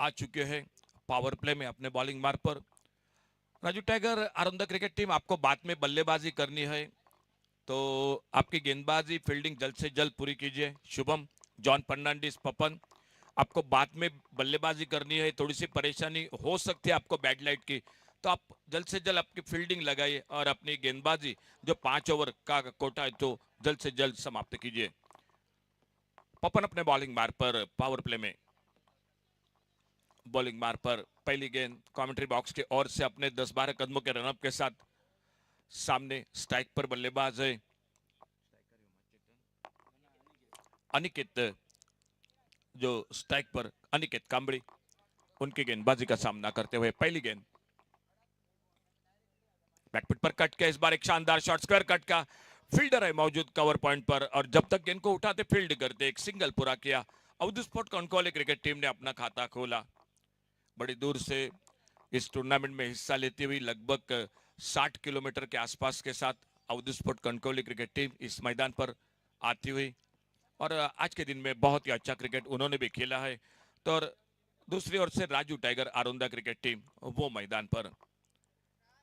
आ चुके हैं power play में अपने बॉलिंग मार्ग पर। राजू टाइगर आरंदा क्रिकेट टीम, आपको बाद में बल्लेबाजी करनी है तो आपकी गेंदबाजी फील्डिंग जल्द से जल्द पूरी कीजिए। शुभम, जॉन फर्नांडिस, पपन, आपको बाद में बल्लेबाजी करनी है, थोड़ी सी परेशानी हो सकती है आपको बैड लाइट की, तो आप जल्द से जल्द आपकी फील्डिंग लगाइए और अपनी गेंदबाजी जो 5 ओवर का कोटा है तो जल्द से जल्द समाप्त कीजिए। पपन अपने बॉलिंग मार्ग पर पावर प्ले में, बॉलिंग मार्ग पर पहली गेंद कमेंट्री बॉक्स के ओर से अपने 10-12 कदमों के रनअप के साथ सामने स्ट्राइक पर बल्लेबाज है अनिकेत, जो स्ट्राइक पर अनिकेत कांबड़ी, उनकी गेंदबाजी का सामना करते हुए पहली गेंद बैकफुट पर कट के, इस बार एक शानदार शॉट स्क्वायर कट का, फील्डर है मौजूद कवर पॉइंट पर और जब तक गेंद को उठाते फील्ड करते, एक सिंगल पूरा किया। अवधि स्पोर्ट कॉनकॉले क्रिकेट टीम ने अपना खाता खोला। बड़ी दूर से इस टूर्नामेंट में हिस्सा लेती हुई लगभग 60 किलोमीटर के आसपास के साथ अवधि स्पोर्ट कॉनकॉले क्रिकेट टीम इस मैदान पर आती हुई और आज के दिन में बहुत ही अच्छा क्रिकेट उन्होंने भी खेला है। तो और दूसरी ओर से Raju tiger Aronda cricket team वो मैदान पर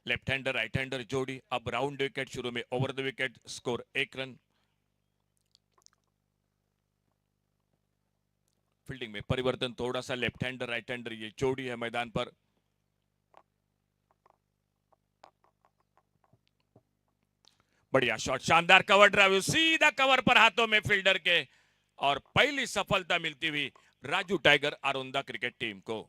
लेफ्ट हैंडर राइट हैंडर जोड़ी, अब राउंड विकेट शुरू में over the wicket, score 1 run. Fielding में परिवर्तन थोड़ा सा, लेफ्ट हैंडर राइट हैंडर ये जोड़ी है मैदान पर। बढ़िया शॉट, शानदार कवर ड्राइव, सीधा कवर पर हाथों में फील्डर के और पहली सफलता मिलती हुई Raju tiger Aronda cricket team को।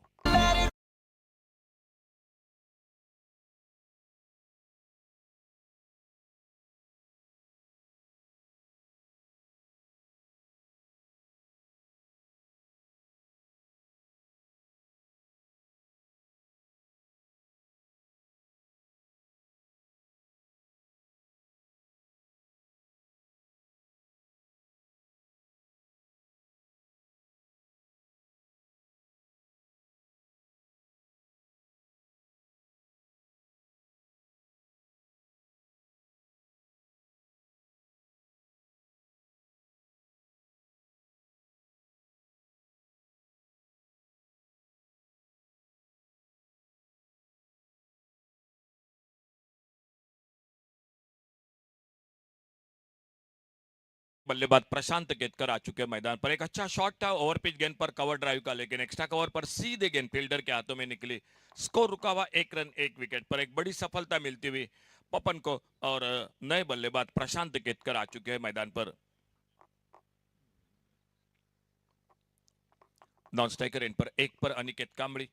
बल्लेबाज प्रशांत केतकर आ चुके मैदान पर। एक अच्छा शॉट था ओवर पिच गेंद पर कवर ड्राइव का, लेकिन एक्स्ट्रा कवर पर सीधे गेंद फील्डर के हाथों में निकली। स्कोर रुका हुआ 1 रन 1 विकेट पर। एक बड़ी सफलता मिलती हुई पपन को और नए बल्लेबाज प्रशांत केतकर आ चुके हैं मैदान पर। नॉन स्ट्राइकर एंड पर 1 पर अनिकेत कांबड़ी,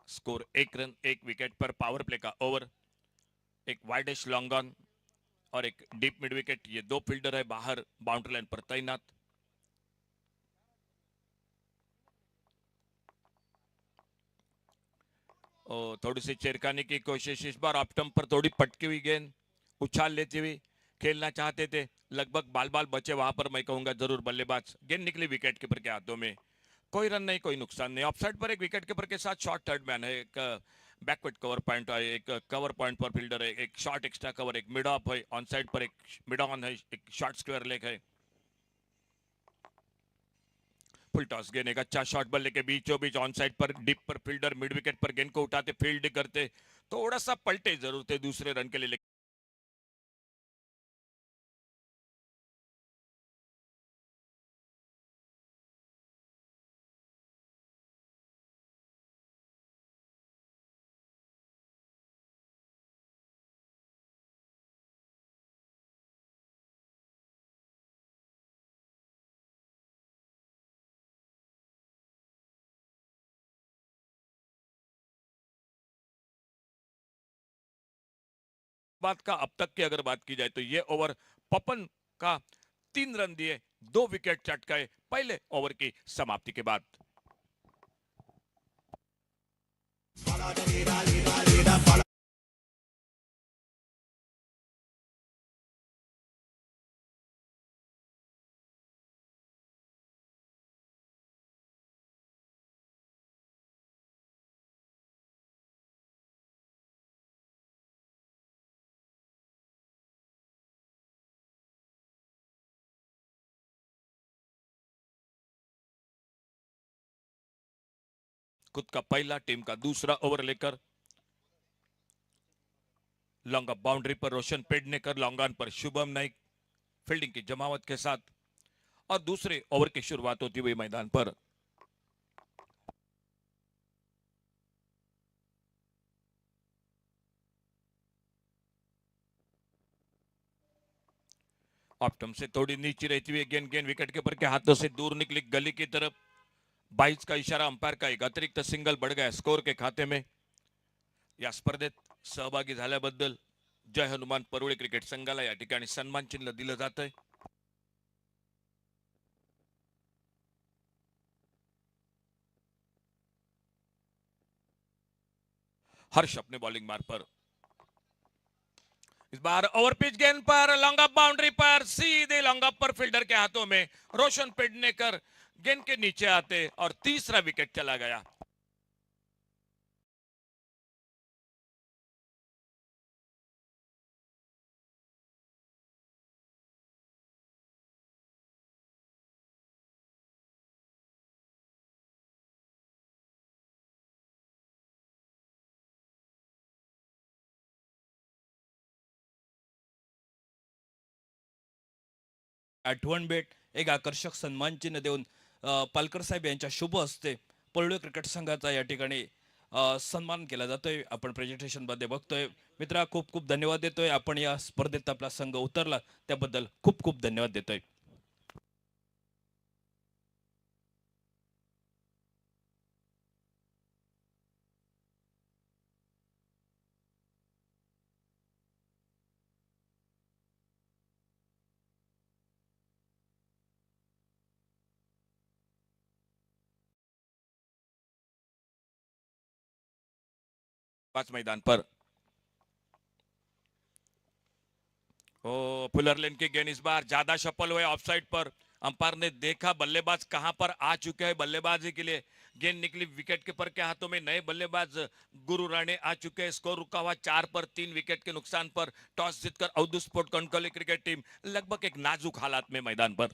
स्कोर 1 रन 1 विकेट पर। पावर प्ले का ओवर, एक वाइडेस्ट लॉन्ग ऑन और एक डीप मिड विकेट, ये दो फील्डर है बाहर बाउंड्री लाइन पर तैनात। और थोड़ी सी चेरकाने की कोशिश, इस बार ऑफ स्टंप पर थोड़ी पटकी हुई गेंद उछाल लेती हुई खेलना चाहते थे, लगभग बाल बाल बचे वहां पर, मैं कहूंगा जरूर बल्लेबाज, गेंद निकली विकेट कीपर के हाथों में। कोई रन नहीं, कोई नुकसान नहीं। ऑफसाइड पर एक विकेट कीपर के साथ शॉर्ट थर्ड मैन है, एक बैकवर्ड कवर पॉइंट है, एक कवर पॉइंट पर फील्डर है, एक शॉर्ट एक्स्ट्रा कवर, एक मिड ऑफ है, ऑन साइड पर एक मिड ऑन है, एक शॉर्ट स्क्वायर लेग है। फुल टॉस गेंद, एक अच्छा शॉट बल्ले के बीचों बीच ऑन साइड पर डिप पर फील्डर मिड विकेट पर गेंद को उठाते फील्ड करते, थोड़ा सा पलटे जरूर थे दूसरे रन के लिए। बात का अब तक की अगर बात की जाए तो ये ओवर पपन का 3 रन दिए, 2 विकेट चटकाए पहले ओवर की समाप्ति के बाद। खुद का पहला, टीम का दूसरा ओवर लेकर long off boundary per Roshan Pednekar, long on per Shubham Naik fielding की जमावट के साथ और दूसरे ओवर की शुरुआत होती हुई मैदान पर। ऑप्टम से थोड़ी नीचे रहती हुई गेंद विकेट कीपर के हाथों से दूर निकली गली की तरफ। 22 का इशारा अंपायर का एक अतिरिक्त सिंगल बढ़ गया स्कोर के खाते में। या स्पर्धेत सहभागी झाल्याबद्दल जय हनुमान परुळे क्रिकेट संघाला या ठिकाणी सन्मान चिन्ह दिलं जात आहे। हर्ष अपने बॉलिंग मार्ग पर, इस बार ओवर पिच गेंद पर लॉन्ग ऑफ बाउंड्री पर, सीधे लॉन्ग ऑफ पर फील्डर के हाथों में रोशन पेडनेकर गेंद के नीचे आते और तीसरा विकेट चला गया। आठवण भेट एक आकर्षक सन्मान चिन्ह देऊन पालकर साहेब यांच्या शुभ हस्ते परुळे क्रिकेट संघाचा या ठिकाणी सन्मान केला जातोय। आपण प्रेझेंटेशन मध्ये बघतोय। मित्रा, खूप खूप धन्यवाद देतोय। आपण या स्पर्धेत आपला संघ उतरला त्याबद्दल खूप खूप धन्यवाद देतोय। पांच मैदान पर पुलर लेन की गेंद इस बार ज्यादा सफल हुए ऑफसाइड पर। अंपायर ने देखा बल्लेबाज कहां पर आ चुके हैं बल्लेबाजी के लिए। गेंद निकली विकेट कीपर के हाथों में। नए बल्लेबाज गुरु राणे आ चुके हैं। स्कोर रुका हुआ 4 पर 3 विकेट के नुकसान पर। टॉस जीतकर Avdhut sport Kankavli cricket team लगभग एक नाजुक हालात में मैदान पर।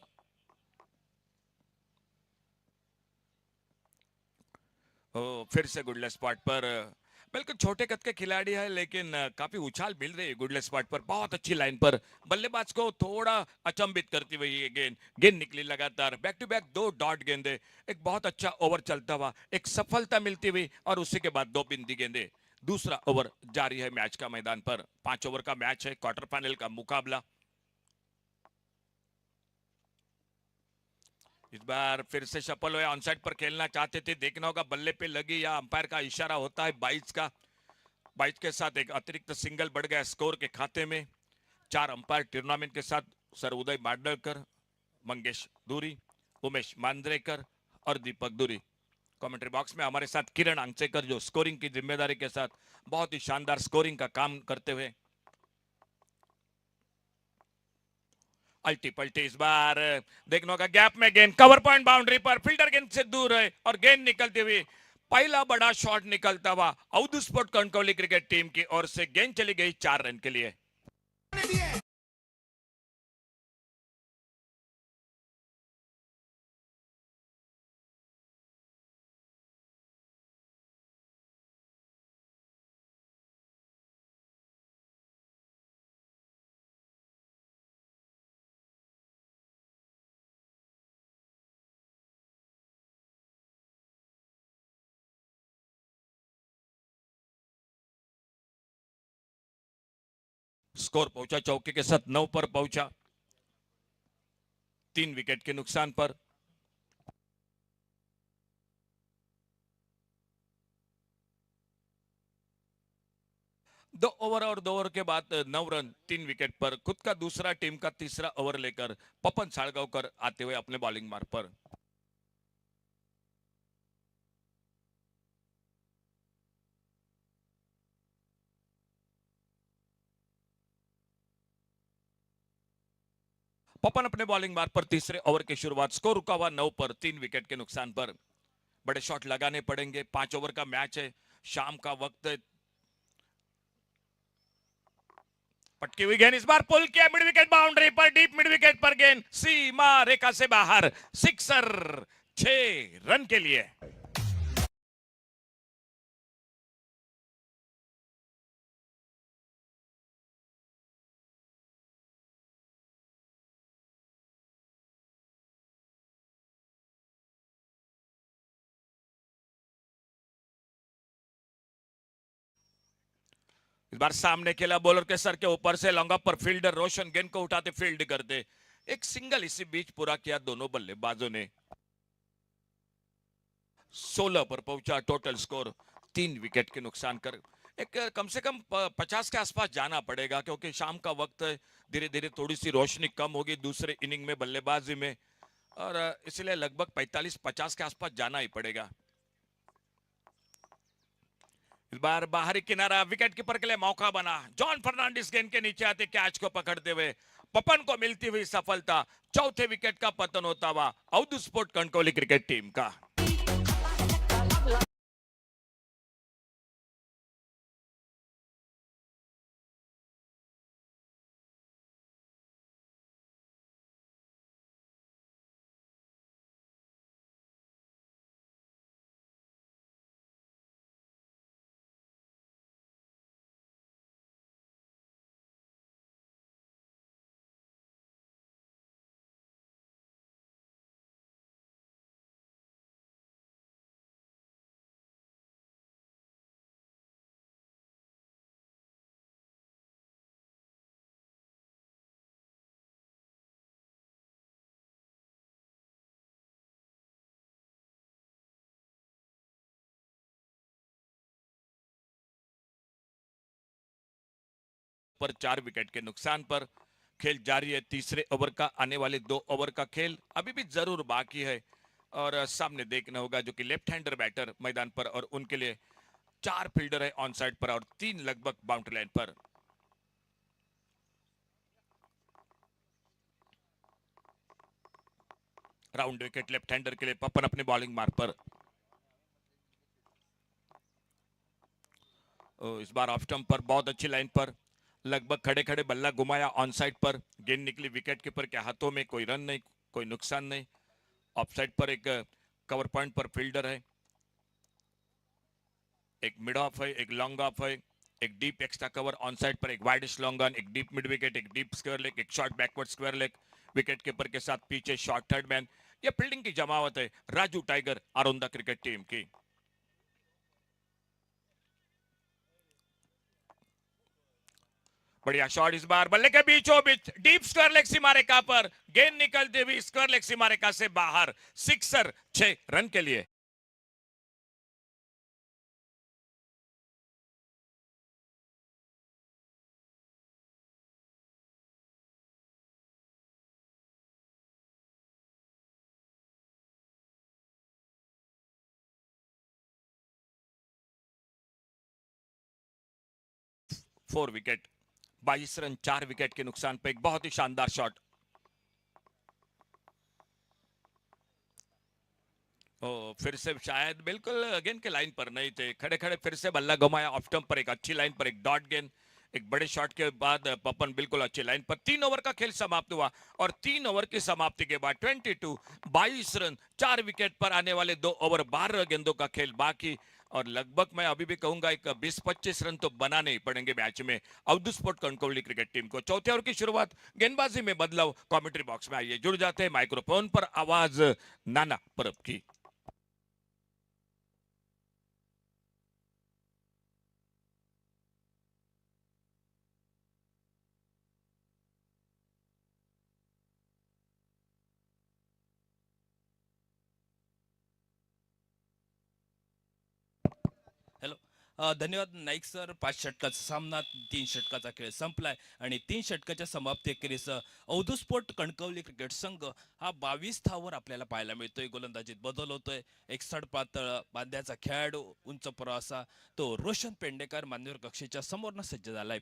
फिर से गुडले स्पॉट पर, बिल्कुल छोटे कद के खिलाड़ी है लेकिन काफी उछाल मिल रही है गुडले स्पॉट पर। बहुत अच्छी लाइन पर बल्लेबाज को थोड़ा अचंभित करती हुई ये गेंद निकली लगातार। बैक टू बैक 2 डॉट गेंदे, एक बहुत अच्छा ओवर चलता हुआ, एक सफलता मिलती हुई और उसी के बाद 2 बिंदी गेंदे। दूसरा ओवर जारी है मैच का मैदान पर। 5 ओवर का मैच है, क्वार्टर फाइनल का मुकाबला। इस बार फिर से सफल हुए, ऑनसाइड पर खेलना चाहते थे। देखना होगा बल्ले पे लगी या अंपायर का इशारा होता है 22 का। 22 के साथ एक अतिरिक्त सिंगल बढ़ गया स्कोर के खाते में। 4 अंपायर टूर्नामेंट के साथ सर उदय माडलकर, मंगेश दूरी, उमेश मांद्रेकर और दीपक दूरी। कमेंट्री बॉक्स में हमारे साथ किरण अंगचेकर जो स्कोरिंग की जिम्मेदारी के साथ बहुत ही शानदार स्कोरिंग का काम करते हुए। अल्टी पल्टी इस बार देखने होगा गैप में गेंद, कवर पॉइंट बाउंड्री पर, फील्डर गेंद से दूर है और गेंद निकलती हुई पहला बड़ा शॉट निकलता हुआ Avdhut sport Kankavli cricket team की ओर से गेंद चली गई 4 रन के लिए। स्कोर पहुंचा चौके के साथ 9 पर पहुंचा, 3 विकेट के नुकसान पर। दो ओवर और 2 ओवर के बाद 9 रन 3 विकेट पर। खुद का दूसरा, टीम का तीसरा ओवर लेकर पपन साळगावकर आते हुए अपने बॉलिंग मार्ग पर। पपन अपने बॉलिंग मार्ग पर तीसरे ओवर की शुरुआत। स्कोर रुका हुआ 9 पर 3 विकेट के नुकसान पर। बड़े शॉट लगाने पड़ेंगे। 5 ओवर का मैच है, शाम का वक्त है। पटकी हुई गेंद इस बार पुल किया मिड विकेट बाउंड्री पर, डीप मिड विकेट पर गेंद सीमा रेखा से बाहर, सिक्सर 6 रन के लिए। इस बार सामने खेला, बॉलर के सर के ऊपर से लॉन्ग अप पर फील्डर रोशन गेंद को उठाते फील्ड करते, एक सिंगल इसी बीच पूरा किया दोनों बल्लेबाजों ने। 16 पर पहुंचा टोटल स्कोर, 3 विकेट के नुकसान कर एक कम से कम 50 के आसपास जाना पड़ेगा, क्योंकि शाम का वक्त है, धीरे धीरे थोड़ी सी रोशनी कम होगी दूसरे इनिंग में बल्लेबाजी में, और इसलिए लगभग 45-50 के आसपास जाना ही पड़ेगा। इस बार बाहरी किनारा विकेट कीपर के लिए मौका बना, जॉन फर्नांडिस गेंद के नीचे आते कैच को पकड़ते हुए पपन को मिलती हुई सफलता, चौथे विकेट का पतन होता हुआ Avadhu sport Kankavli cricket team का। पर 4 विकेट के नुकसान पर खेल जारी है। तीसरे ओवर का आने वाले 2 ओवर का खेल अभी भी जरूर बाकी है, और सामने देखना होगा जो कि लेफ्ट हैंडर बैटर मैदान पर, और उनके लिए 4 फील्डर है ऑन साइड पर और 3 लगभग बाउंड्री लाइन पर। राउंड विकेट लेफ्ट हैंडर के लिए पपन अपने बॉलिंग मार्ग पर। इस बार ऑफ स्टंप पर बहुत अच्छी लाइन पर लगभग खड़े खड़े बल्ला घुमाया ऑन साइड पर, गेंद निकली विकेट कीपर के हाथों में, कोई रन नहीं, कोई नुकसान नहीं। ऑफ साइड पर एक कवर पॉइंट पर फील्डर है, एक मिड ऑफ है, एक लॉन्ग ऑफ है, एक deep extra cover on side पर, एक वाइडिश लॉन्ग ऑन, एक डीप मिड विकेट, एक डीप स्क्वायर लेग, एक short backward square leg, wicket keeper के साथ पीछे शॉर्ट थर्ड मैन। ये फील्डिंग की जमावट है Raju tiger Aronda cricket team की। बढ़िया शॉट इस बार बल्ले के बीचों बीच, डीप स्क्वायर लेग सीमा रेखा पर, गेंद निकलती हुई स्क्वायर लेग सीमा रेखा से बाहर, सिक्सर, 6 रन के लिए। फोर विकेट, 22 रन, 4 विकेट के नुकसान पर एक बहुत ही शानदार शॉट। फिर से शायद बिल्कुल गेंद के लाइन पर नहीं थे, खड़े खड़े फिर से बल्ला घुमाया ऑफ स्टंप पर, एक अच्छी लाइन पर एक डॉट गेंद, एक बड़े शॉट के बाद पपन बिल्कुल अच्छी लाइन पर। 3 ओवर का खेल समाप्त हुआ, और 3 ओवर की समाप्ति के बाद 22 रन, 4 विकेट पर आने वाले 2 ओवर 12 गेंदों का खेल बाकी, और लगभग मैं अभी भी कहूंगा एक 20-25 रन तो बनाने ही पड़ेंगे मैच में Avdhu sport Kankavli cricket team को। चौथे ओवर की शुरुआत, गेंदबाजी में बदलाव, कमेंट्री बॉक्स में आइए जुड़ जाते हैं, माइक्रोफोन पर आवाज नाना परब की। हॅलो. धन्यवाद नाईक सर. 5 षटकाचा सामना, 3 षटकाचा खेळ संपलाय आणि 3 षटकाच्या समाप्तीखेरीस अवधू स्पोर्ट कणकवली क्रिकेट संघ हा 22 धावांवर आपल्याला पाहायला मिळतोय. गोलंदाजीत बदल होतोय. एक सडपातळ बांध्याचा खेळाडू, उंच प्रवासा तो रोशन पेंडेकर मान्यवर कक्षेच्या समोरनं सज्ज झालाय.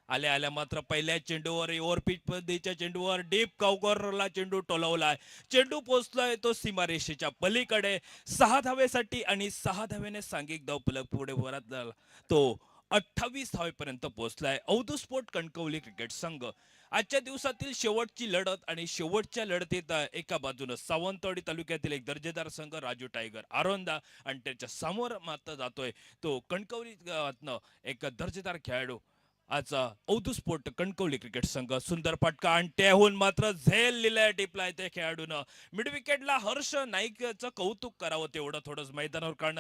आल्या आल्या मात्र पहिल्या चेंडूवर ओव्हरपिच पद्धतीच्या चेंडूवर डीप कव्हरला चेंडू टोलवलाय. चेंडू पोहोचलाय तो सीमारेषेच्या पलीकडे 6 धावेसाठी, आणि 6 धावेने सांघिक धावफलक पुढे वरत झाला तो 28 धावेपर्यंत पोहोचलाय अवधू स्पोर्ट कणकवली क्रिकेट संघ. आजच्या दिवसातील शेवटची लढत, आणि शेवटच्या लढतीत एका बाजूने सावंतवाडी तालुक्यातील एक दर्जेदार संघ राजू टायगर आरोंदा, आणि त्याच्या समोर मात्र जातोय तो कणकवली गावातनं एक दर्जेदार खेळाडू आज औदू स्पोर्ट कणकवली क्रिकेट संघ सुंदर फटका आणि त्याहून मात्र झेल लिलाय टिपलाय त्या खेळाडूनं. मिड विकेटला हर्ष नाईकचं कौतुक करावं तेवढं थोडंच मैदानावर, कारण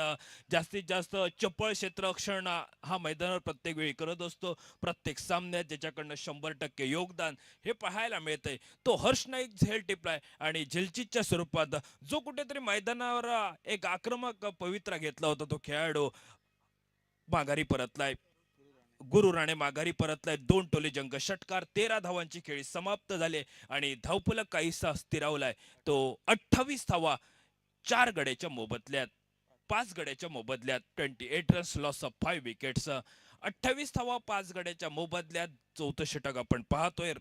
जास्तीत जास्त चपळ क्षेत्ररक्षण हा मैदानावर प्रत्येक वेळी करत असतो. प्रत्येक सामन्यात ज्याच्याकडनं 100% योगदान हे पाहायला मिळतंय तो हर्ष नाईक झेल टिपलाय. आणि झेलचीच्या स्वरूपात जो कुठेतरी मैदानावर एक आक्रमक पवित्रा घेतला होता तो खेळाडू माघारी परतलाय. गुरु राणे माघारी परतलाय. 2 टोले जंग षटकार, 13 धावांची खेळी समाप्त झाले आणि धावफलक काहीसा स्थिरावलाय. तो 28 धावा 4 गड्याच्या मोबदल्यात, 5 गड्याच्या मोबदल्यात, 28 रन्स लॉस ऑफ 5 विकेट्स. 28 धावा 5 गड्याच्या मोबदल्यात चौथं षटक आपण पाहतोय.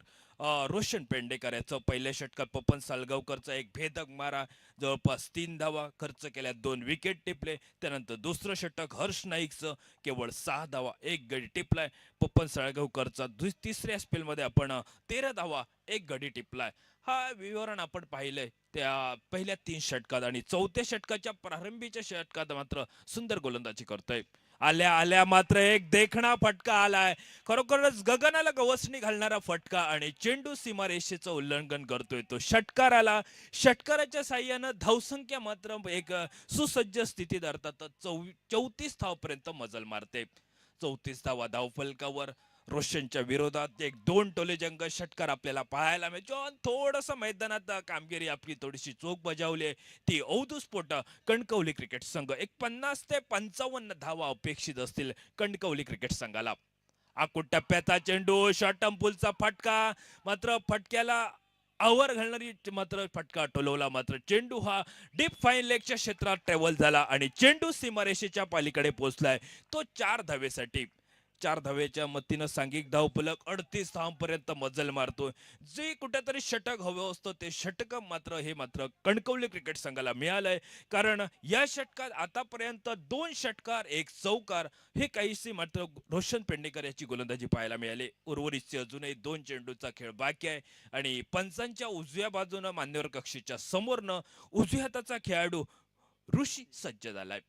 रोशन पेंडेकर याचं पहिल्या षटकात पपन सालगावकरचा एक भेदक मारा, जवळपास 3 धावा खर्च केल्या, 2 विकेट टिपले. त्यानंतर दुसरं षटक हर्ष नाईकचं केवळ 6 धावा 1 गडी टिपलाय. पपन साळगावकरचा तिसऱ्या स्पेलमध्ये आपण 13 धावा 1 गडी टिपलाय. हा विवरण आपण पाहिलंय त्या पहिल्या 3 षटकात, आणि चौथ्या षटकाच्या प्रारंभीच्या षटकात मात्र सुंदर गोलंदाजी करतोय. आल्या आल्या मात्र एक देखणा फटका आलाय, खरोखरच गगनाला गवसणी घालणारा फटका, आणि चेंडू सीमारेषेचं उल्लंघन करतोय. तो षटकार आला, षटकाराच्या साह्यानं धावसंख्या मात्र एक सुसज्ज स्थितीत अर्थात 34 धावपर्यंत मजल मारते. 34 धावा धावफलकावर रोशनच्या विरोधात एक 2 टोले जंग षटकार आपल्याला पाहायला मिळतो. थोडस मैदानात कामगिरी आपली थोडीशी चोख बजावली आहे ती औदू स्पोर्ट कणकवली क्रिकेट संघ. एक 50 ते 55 धावा अपेक्षित असतील कणकवली क्रिकेट संघाला. आकुट टप्प्याचा चेंडू, शॉर्ट पुलचा फटका, मात्र फटक्याला आवर घालणारी मात्र फटका टोलवला. मात्र चेंडू हा डीप फाईन लेगच्या क्षेत्रात ट्रॅव्हल झाला आणि चेंडू सीमारेषेच्या पलीकडे पोहोचलाय. तो 4 धावेसाठी, 4 धावेच्या मतीनं सांघिक धावफलक 38 धावांपर्यंत मजल मारतोय. जे कुठेतरी षटक हवं असतं ते षटक मात्र हे मात्र कणकवली क्रिकेट संघाला मिळालंय. कारण या षटकात आतापर्यंत 2 षटकार 1 चौकार हे काहीसे मात्र रोशन पेंडेकर याची गोलंदाजी पाहायला मिळाली. उर्वरितचे अजूनही 2 चेंडूचा खेळ बाकी आहे आणि पंचांच्या उजव्या बाजूनं मान्यवर कक्षीच्या समोरनं उजव्या हाताचा खेळाडू ऋषी सज्ज झालाय.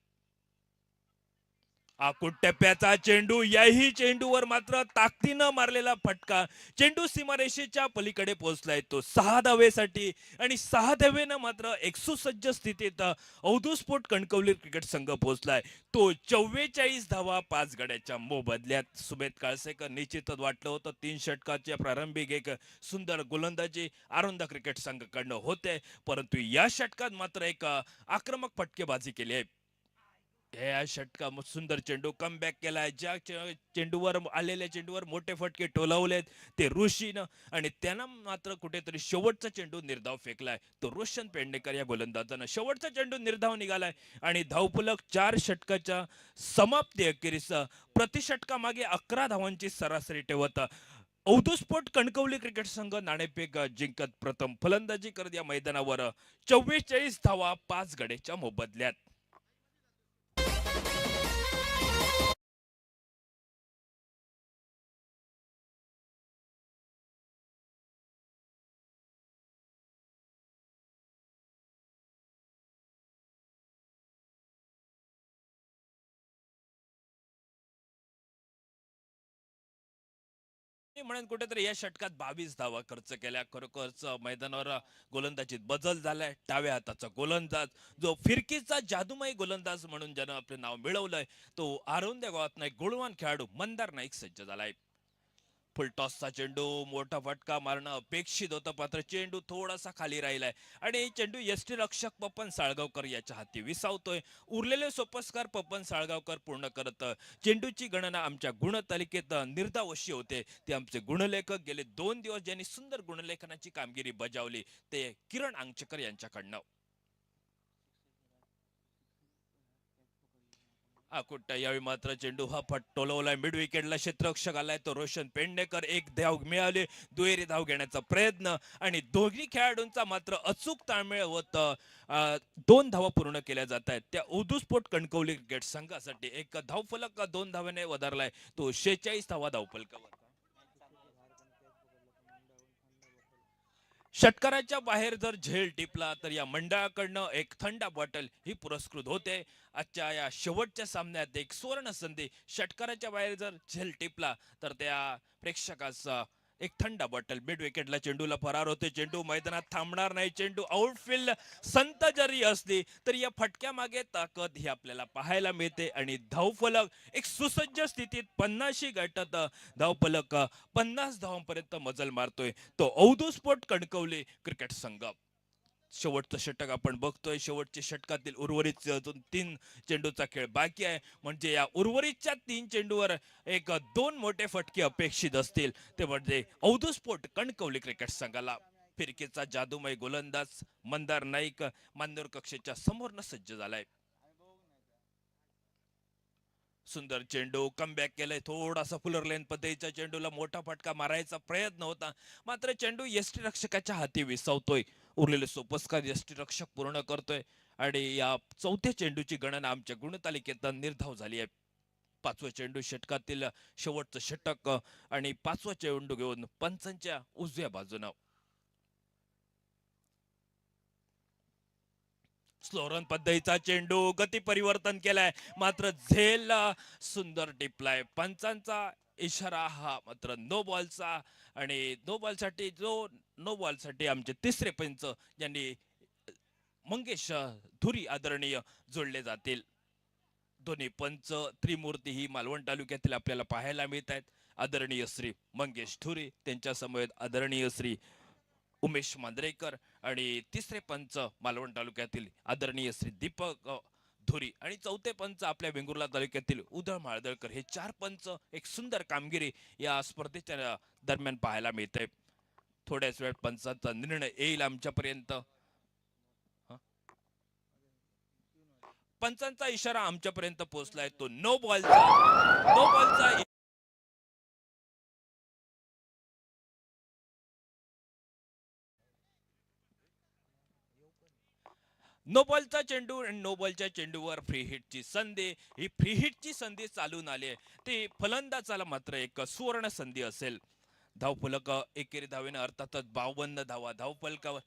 आकुट टप्प्याचा चेंडू, याही चेंडूवर मात्र ताकदीनं मारलेला फटका, चेंडू सीमारेषेच्या पलीकडे पोहोचलाय. तो 6 धावेसाठी, आणि 6 धावेनं मात्र एक सुसज्ज स्थितीत औदू स्पोर्ट कणकवली क्रिकेट संघ पोहोचलाय. तो 44 धावा 5 गड्याच्या मोबदल्यात. सुमेध काळसेकर निश्चितच वाटलं होतं 3 षटकाच्या प्रारंभिक एक सुंदर गोलंदाजी आरोंदा क्रिकेट संघाकडनं होते, परंतु या षटकात मात्र एक आक्रमक फटकेबाजी केली आहे. या षटका सुंदर चेंडू कमबॅक केलाय. ज्या चेंडूवर आलेल्या चेंडूवर मोठे फटके टोलावलेत ते ऋषीनं, आणि त्यानं मात्र कुठेतरी शेवटचा चेंडू निर्धाव फेकलाय. तो रोशन पेंडेकर या गोलंदाजानं शेवटचा चेंडू निर्धाव निघालाय आणि धावफलक 4 षटकाच्या समाप्ती अखेरीस प्रतिषटकामागे 11 धावांची सरासरी ठेवत औदू स्पोर्ट कणकवली क्रिकेट संघ नाणेफेक जिंकत प्रथम फलंदाजी करत या मैदानावर 44 धावा 5 गड्याच्या मोबदल्यात. मी म्हणेन कुठेतरी या षटकात 22 धावा खर्च केल्या. खरोखरच मैदानावर गोलंदाजीत बदल झालाय. डाव्या हाताचा गोलंदाज, जो फिरकीचा जादूमय गोलंदाज म्हणून ज्यानं आपलं नाव मिळवलंय, तो आरोंद्या गावातला एक गुणवान खेळाडू मंदार नाईक सज्ज झालाय. फुलटॉसचा चेंडू, मोठा फटका मारणं अपेक्षित होतं, मात्र चेंडू थोडासा खाली राहिलाय आणि चेंडू यष्टी रक्षक पपन साळगावकर याच्या हाती विसावतोय. उरलेले सोपस्कार पपन साळगावकर पूर्ण करत चेंडूची गणना आमच्या गुणतालिकेत निर्धाव अशी होते. ते आमचे गुणलेखक गेले 2 दिवस ज्यांनी सुंदर गुणलेखनाची कामगिरी बजावली ते किरण आंगचकर यांच्याकडनं. आकुट यावेळी मात्र चेंडू हा फट टोलवलाय. मिड विकेटला क्षेत्ररक्षक आलाय तो रोशन पेंडेकर. एक धाव मिळाली, दुहेरी धाव घेण्याचा प्रयत्न, आणि दोन्ही खेळाडूंचा मात्र अचूक ताळमेळ होत 2 धावा पूर्ण केल्या जात आहेत. त्या औदू स्पोर्ट कणकवली क्रिकेट संघासाठी एक धावफलक 2 धावाने वधारलाय. तो 46 धावा धावफलकावर. षटकाराच्या बाहेर जर झेल टिपला तर या मंडळाकडनं एक थंड बॉटल ही पुरस्कृत होते. आजच्या या शेवटच्या सामन्यात एक सुवर्ण संधी. षटकाराच्या बाहेर जर झेल टिपला तर त्या प्रेक्षकास एक थंड बॉटल. मिड विकेटला चेंडूला फरार होते. चेंडू मैदानात थांबणार नाही. चेंडू आउटफील्ड संत जरी असली तरी या फटक्या मागे ताकद ही आपल्याला पाहायला मिळते आणि धावफलक एक सुसज्ज स्थितीत 50शी गाठत धावफलक 50 धावांपर्यंत मजल मारतोय तो औदुस्फोट कणकवली क्रिकेट संघ. शेवटचं षटक आपण बघतोय. शेवटच्या षटकातील उर्वरित अजून 3 चेंडूचा खेळ बाकी आहे. म्हणजे या उर्वरितच्या 3 चेंडूवर एक 2 मोठे फटके अपेक्षित असतील. ते म्हणजे औदुस्फोट कणकवली क्रिकेट संघाला. फिरकीचा जादूमय गोलंदाज मंदार नाईक मान्यवर कक्षेच्या समोरनं सज्ज झालाय. सुंदर चेंडू कमबॅक केलंय. थोडासा फुलर लेन पद्धतीच्या चेंडूला मोठा फटका मारायचा प्रयत्न होता, मात्र चेंडू यष्टी रक्षकाच्या हाती विसावतोय. उरलेले सोपस्कार यष्टी रक्षक पूर्ण करतोय आणि या चौथ्या चेंडूची गणना आमच्या गुणतालिकेत निर्धाव झाली आहे. 5वा चेंडू षटकातील शेवटचं षटक आणि 5वा चेंडू घेऊन पंचांच्या उजव्या बाजूनं. स्लोरन पद्धतीचा चेंडू गती परिवर्तन केलाय, मात्र झेल सुंदर टिपलाय. पंचांचा इशारा हा मात्र नो बॉलचा आणि नो बॉल साठी आमचे तिसरे पंच यांनी मंगेश धुरी आदरणीय जोडले जातील. दोन्ही पंच त्रिमूर्ती ही मालवण तालुक्यातील आपल्याला पाहायला मिळत आहेत. आदरणीय श्री मंगेश धुरी, त्यांच्या समवेत आदरणीय श्री उमेश मांद्रेकर आणि तिसरे पंच मालवण तालुक्यातील आदरणीय श्री दीपक धुरी आणि चौथे पंच आपल्या वेंगुर्ला तालुक्यातील उदळ माळदळकर. हे 4 पंच एक सुंदर कामगिरी या स्पर्धेच्या दरम्यान पाहायला मिळते. थोड्याच वेळात पंचांचा निर्णय येईल आमच्यापर्यंत. पंचांचा इशारा आमच्यापर्यंत पोहोचलाय, तो नो बॉलचा नो बॉलचा चेंडू आणि नो बॉलच्या चेंडूवर फ्री हिटची संधी. ही फ्री हिटची संधी चालून आली आहे. ती फलंदाजाला मात्र एक सुवर्ण संधी असेल. धावफलक एकेरी धावेनं अर्थातच 52 धावा धावफलकावर.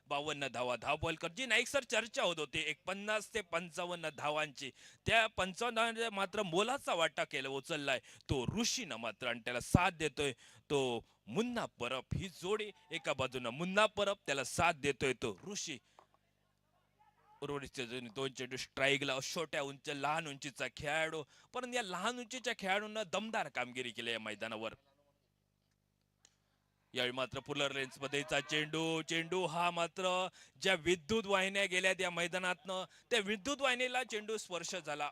52 धावा धावफलक जी नाईक सर चर्चा होत होती एक 50 ते 55 धावांची. त्या 55 मात्र मोलाचा वाटा केला उचललाय तो ऋषीनं मात्र आणि त्याला साथ देतोय तो मुन्ना परब. ही जोडी एका बाजूनं मुन्ना परब, त्याला साथ देतोय तो ऋषी. उर्वरित 2 चेंडू स्ट्राईकला. छोट्या लहान उंचीचा खेळाडू, पण या लहान उंचीच्या खेळाडूंना दमदार कामगिरी केली या मैदानावर. यावेळी मात्र पुलर रेंज पद्धतीचा चेंडू हा मात्र ज्या विद्युत वाहिन्या गेल्या त्या मैदानातनं त्या विद्युत वाहिनीला चेंडू स्पर्श झाला.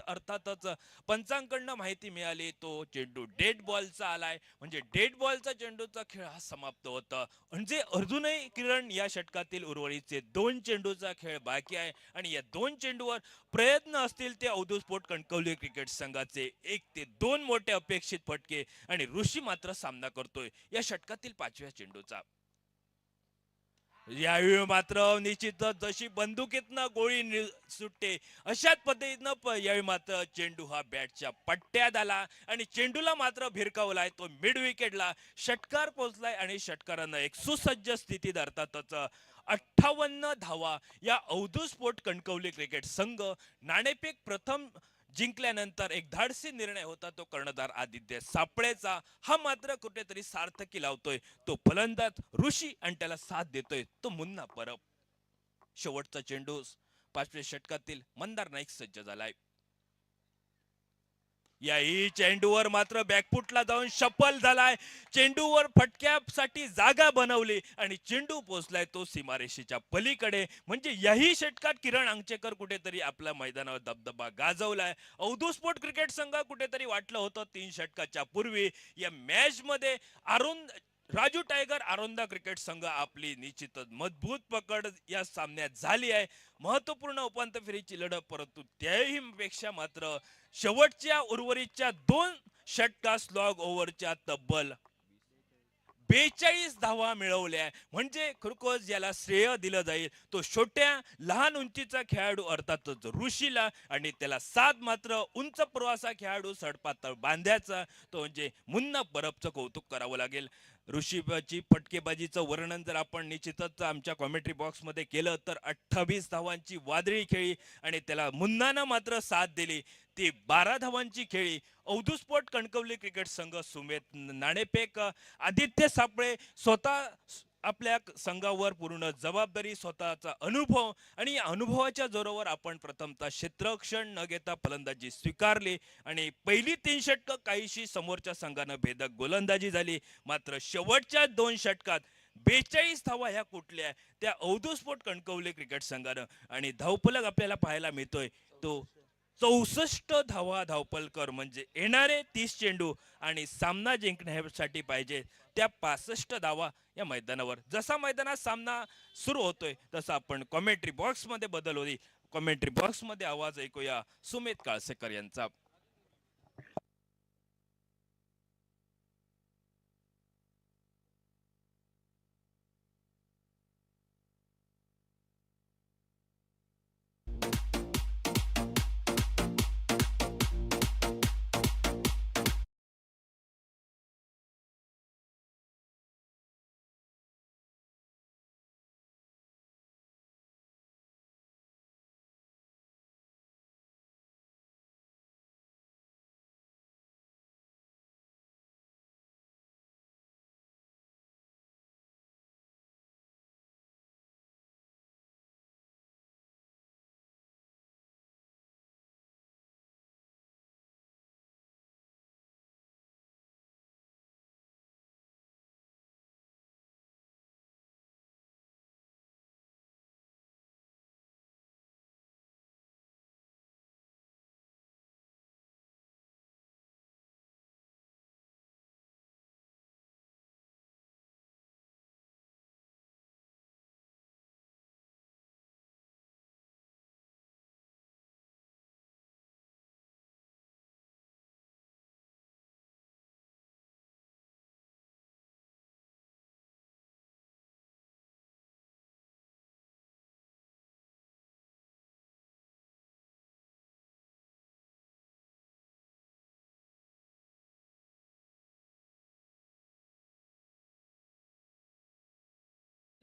अर्थातच पंचांकडनं माहिती मिळाली तो चेंडू डेड बॉलचा आलाय. म्हणजे डेड बॉलचा चेंडूचा खेळ हा समाप्त होता. म्हणजे अजूनही किरण या षटकातील उर्वरितचे 2 चेंडूचा खेळ बाकी आहे आणि या 2 चेंडूवर प्रयत्न असतील ते औदुस्फोट कणकवली क्रिकेट संघाचे 1 ते 2 मोठे अपेक्षित फटके आणि ऋषी मात्र सामना करतोय या षटकातील 5व्या चेंडूचा. यावेळी मात्र निश्चितच जशी बंदुकीतनं गोळी सुटते अशाच पद्धतीनं यावेळी मात्र चेंडू हा बॅटच्या पट्ट्यात आला आणि चेंडूला मात्र भिरकावलाय तो मिड विकेटला. षटकार पोहोचलाय आणि षटकारानं एक सुसज्ज स्थितीत अर्थातच 58 धावा या औदुस्फोट कणकवली क्रिकेट संघ. नाणेफेक प्रथम जिंकल्यानंतर एक धाडसी निर्णय होता तो कर्णधार आदित्य सापळेचा. हा मात्र कुठेतरी सार्थकी लावतोय तो फलंदाज ऋषी आणि त्याला साथ देतोय तो मुन्ना परब. शेवटचा चेंडू 5व्या षटकातील मंदार नाईक सज्ज झालाय. याही चेंडूवर मात्र बॅकफुटला जाऊन शफल झालाय. चेंडूवर फटक्यासाठी जागा बनवली आणि चेंडू पोहोचलाय तो सीमारेषेच्या पलीकडे. म्हणजे याही षटकात किरण अंगचेकर कुठेतरी आपल्या मैदानावर दबदबा गाजवलाय. औदुस्फोट क्रिकेट संघ कुठेतरी वाटलं होतं 3 षटकाच्या पूर्वी या मॅच मध्ये राजू टायगर आरोंदा क्रिकेट संघ आपली निश्चितच मजबूत पकड या सामन्यात झाली आहे. महत्वपूर्ण उपांत्य फेरीची लढत, परंतु त्याही पेक्षा मात्र शेवटच्या उर्वरितच्या 2 षटका स्लॉग ओव्हरच्या तब्बल 42 धावा मिळवल्या. म्हणजे खरोखर ज्याला श्रेय दिलं जाईल तो छोट्या लहान उंचीचा खेळाडू अर्थातच ऋषीला आणि त्याला साथ मात्र उंच प्रवासा खेळाडू सडपातळ बांध्याचा तो म्हणजे मुन्ना परबचं कौतुक करावं लागेल. ऋषीची फटकेबाजीचं वर्णन जर आपण निश्चितच आमच्या कॉमेंट्री बॉक्समध्ये केलं तर 28 धावांची वादळी खेळी आणि त्याला मुन्नानं मात्र साथ दिली ती 12 धावांची खेळी. अवधू स्पोर्ट कणकवली क्रिकेट संघ सुमेध नाणेफेक आदित्य सापळे स्वतः आपल्या संघावर पूर्ण जबाबदारी स्वतःचा अनुभव आणि या अनुभवाच्या जोरावर आपण प्रथमतः क्षेत्ररक्षण न घेता फलंदाजी स्वीकारली आणि पहिली 3 षटकं काहीशी समोरच्या संघानं भेदक गोलंदाजी झाली. मात्र शेवटच्या 2 षटकात 42 धावा ह्या कुठल्या त्या अवधू स्पोर्ट कणकवली क्रिकेट संघानं आणि धावफलक आपल्याला पाहायला मिळतोय तो 64 धावा धावपलकर म्हणजे येणारे 30 चेंडू आणि सामना जिंकण्यासाठी पाहिजे त्या 65 धावा या मैदानावर. जसा मैदानात सामना सुरू होतोय तसा आपण कॉमेंट्री बॉक्स मध्ये बदल होती. कॉमेंट्री बॉक्स मध्ये आवाज ऐकूया सुमित काळसेकर यांचा.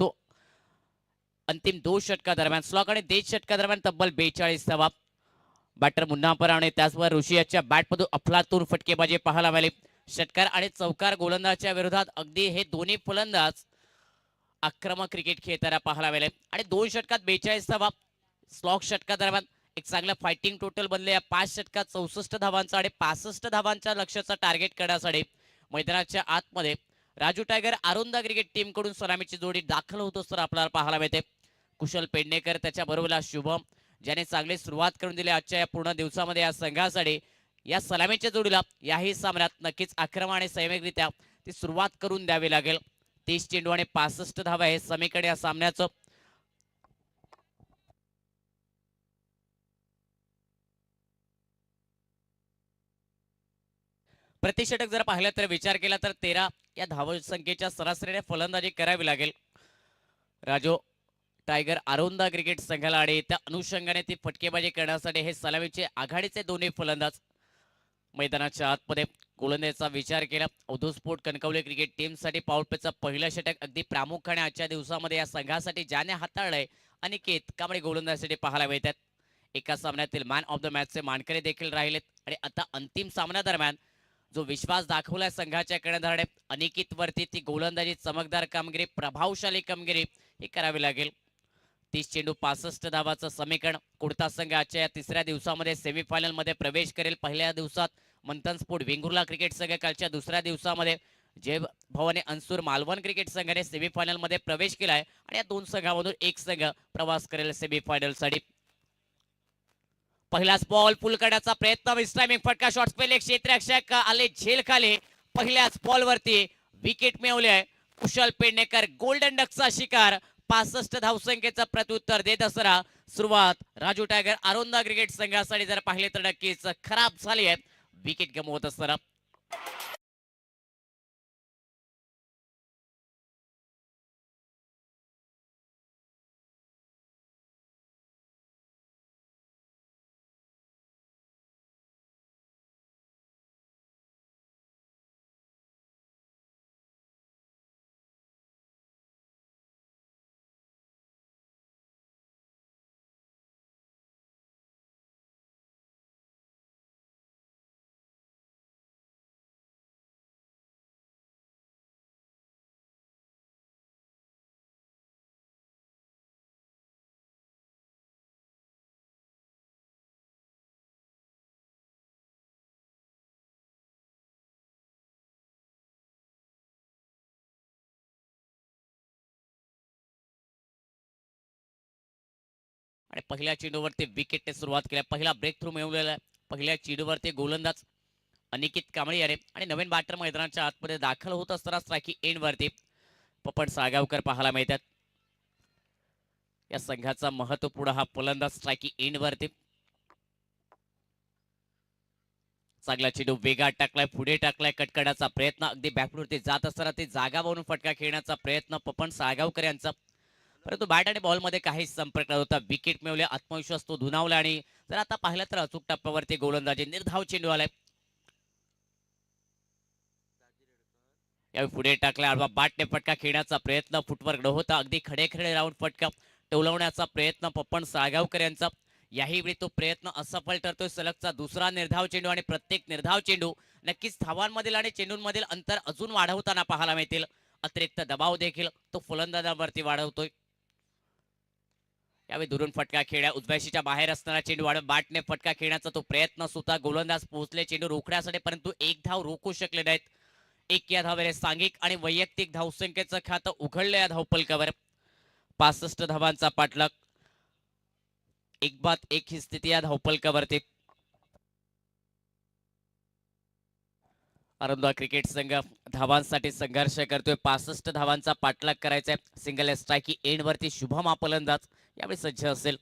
तो अंतिम 2 षटकादरम्यान स्लॉक आणि 23 षटकादरम्यान तब्बल 42 धावा. बॅटर मुन्ना आणि त्याचबरोबर ऋषियाच्या बॅटमधून अफलातून फटकेबाजी पाहायला मिळाली. षटकार आणि चौकार गोलंदाजाच्या विरोधात अगदी हे दोन्ही फलंदाज आक्रमक क्रिकेट खेळताना पाहायला मिळाले आणि 2 षटकात 42 धावा. स्लॉक षटकादरम्यान एक चांगलं फायटिंग टोटल बनले या 5 षटकात 64 धावांचा आणि 65 धावांच्या लक्ष्याचा टार्गेट करण्यासाठी मैदानाच्या आतमध्ये राजू टायगर आरुंदा क्रिकेट टीम कडून सलामीची जोडी दाखल होत असताना आपल्याला पाहायला मिळते. कुशल पेडणेकर त्याच्या बरोबरला शुभम ज्याने चांगली सुरुवात करून दिली आजच्या या पूर्ण दिवसामध्ये या संघासाठी. या सलामीच्या जोडीला याही सामन्यात नक्कीच आक्रमण आणि संयमिकरित्या ती सुरुवात करून द्यावी लागेल. 30 चेंडू आणि 65 धावा हे समीकरण या सामन्याचं. प्रतिषटक जर पाहिलं तर विचार केला तर 13 या धावसंख्येच्या सरासरीने फलंदाजी करावी लागेल राजू टायगर आरोंदा क्रिकेट संघाला आणि त्या अनुषंगाने ती फटकेबाजी करण्यासाठी हे सलामीचे आघाडीचे दोन्ही फलंदाज मैदानाच्या आतमध्ये. गोलंदाजीचा विचार केला अवधू स्पोर्ट कणकवली क्रिकेट टीमसाठी पाऊलपेचं पहिलं षटक अगदी प्रामुख्याने आजच्या दिवसामध्ये या संघासाठी ज्याने हाताळलंय अनिकेत कांबळे गोलंदाजीसाठी पाहायला मिळतात. एका सामन्यातील मॅन ऑफ द मॅचचे मानकरी देखील राहिलेत आणि आता अंतिम सामन्यादरम्यान जो विश्वास दाखवलाय संघाच्या कर्णधाराने अनिकेत वरती ती गोलंदाजी चमकदार कामगिरी प्रभावशाली कामगिरी हे करावी लागेल. 30 चेंडू 65 धावाचं समीकरण. कोणता संघ आजच्या या तिसऱ्या दिवसामध्ये सेमीफायनल मध्ये प्रवेश करेल. पहिल्या दिवसात मंथन स्पोर्ट वेंगुर्ला क्रिकेट संघ, कालच्या दुसऱ्या दिवसामध्ये जय भवानी अन्सूर मालवण क्रिकेट संघाने सेमीफायनल मध्ये प्रवेश केलाय आणि या दोन संघांमधून एक संघ प्रवास करेल सेमीफायनल साठी. पहिलाच बॉल पुल करण्याचा प्रयत्न, विस्टायमिंग फटका, शॉर्ट स्पेल, एक क्षेत्ररक्षक आले झेल खाली. पहिल्याच बॉल वरती विकेट मिळवले. कुशल पेडणेकर गोल्डन डकचा शिकार. 65 धावसंख्येचं प्रत्युत्तर देत असताना सुरुवात राजू टायगर आरोंदा क्रिकेट संघासाठी जर पाहिले तर नक्कीच खराब झाली आहे विकेट गमवत असताना. पहिल्या चेंडूवरती विकेटने सुरुवात केली. पहिला ब्रेक थ्रू मिळवलेला आहे. पहिल्या चेंडूवरती गोलंदाज अनिकेत कांबळे याने आणि नवीन बॅटर मैदानाच्या आतमध्ये दाखल होत असताना स्ट्रायकी एंड वरती पपन साळगावकर पाहायला मिळतात. या संघाचा महत्वपूर्ण हा फलंदाज स्ट्रायकी एंड वरती. चांगला चेंडू वेगात टाकलाय, पुढे टाकलाय, कटकडाचा प्रयत्न, अगदी बॅकवरती जात असताना ती जागा बनवून फटका खेळण्याचा प्रयत्न पपन साळगावकर यांचा, परंतु बॅट आणि बॉल मध्ये काहीच संपर्क नव्हता. विकेट मिळवले, आत्मविश्वास तो धुनावला आणि जर आता पाहिलं तर अचूक टप्प्यावरती गोलंदाजी निर्धाव चेंडू आलाय. यावेळी पुढे टाकला, आडवा बाटने फटका खेळण्याचा प्रयत्न, फुटवर्क होता, अगदी खडे खडे राऊंड फटका टोलवण्याचा प्रयत्न पपन साळगावकर यांचा. याही वेळी तो प्रयत्न असफल ठरतोय. सलगचा दुसरा निर्धाव चेंडू आणि प्रत्येक निर्धाव चेंडू नक्कीच धावांमधील आणि चेंडूंमधील अंतर अजून वाढवताना पाहायला मिळतील. अतिरिक्त दबाव देखील तो फलंदाजावरती वाढवतोय. यावेळी दुरून फटका खेळ्या, उजव्याशीच्या बाहेर असणारा चेंडू वाढत बाटने फटका खेळण्याचा तो प्रयत्न सुद्धा गोलंदाज पोहोचले चेंडू रोखण्यासाठी, परंतु एक धाव रोखू शकले नाहीत. एक या धावेने सांघिक आणि वैयक्तिक धावसंख्येचं खातं उघडलं या धावपलकावर. 65 धावांचा पाठलाग, एक बाद एक ही स्थिती या धावपलकावरती. अरुंदा क्रिकेट संघ धावांसाठी संघर्ष करतोय. 65 धावांचा पाठलाग करायचा आहे. सिंगल स्ट्रायकी एंड वरती शुभम हा फलंदाज यावेळी सज्ज असेल.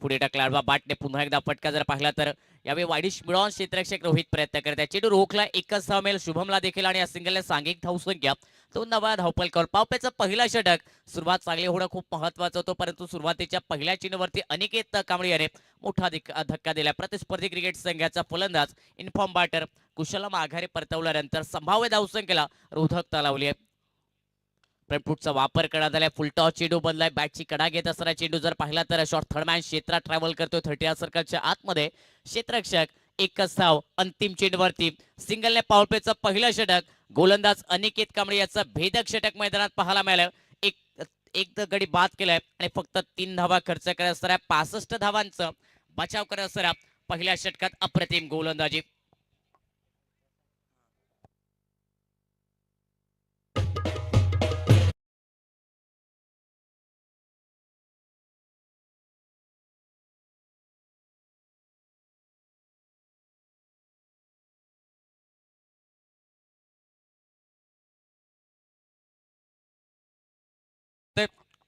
पुढे टाकला, आडवा बाटने पुन्हा एकदा फटका जर पाहिला तर यावेळी वाईडिश मिळवून क्षेत्ररक्षक रोहित प्रयत्न करत आहे. चेंडू रोखला, एकच धाव मिळेल शुभमला देखील आणि या सिंगलने सांघिक धावसंख्या 2 धावा धावपलकावर. पावपेचं पहिला षटक सुरुवात चांगली होणं खूप महत्वाचं होतं, परंतु सुरुवातीच्या पहिल्या चेंडूवरती अनिकेत कांबळे याने मोठा धक्का दिला. प्रतिस्पर्धी क्रिकेट संघाचा फलंदाज इन्फॉर्म बॅटर कुशल माघारी परतवल्यानंतर संभाव्य धावसंख्येला रोधकता लावली आहे. फ्रंटफूटचा वापर करण्यात आलाय. फुलटॉस चेंडू बदलाय, बॅटची कडा घेत असणारा चेंडू जर पाहिला तर शॉर्ट थर्डमॅन क्षेत्रात ट्रॅव्हल करतोय 30 सर्कलच्या आतमध्ये. क्षेत्ररक्षक एकच धाव अंतिम चेंडूवरती. सिंगलने पावलपेचं पहिलं षटक गोलंदाज अनिकेत कांबळे याचं भेदक षटक मैदानात पाहायला मिळालं. एक गडी बाद केलाय आणि फक्त 3 धावा खर्च करत असणाऱ्या 65 धावांचं बचाव करत असणाऱ्या पहिल्या षटकात अप्रतिम गोलंदाजी.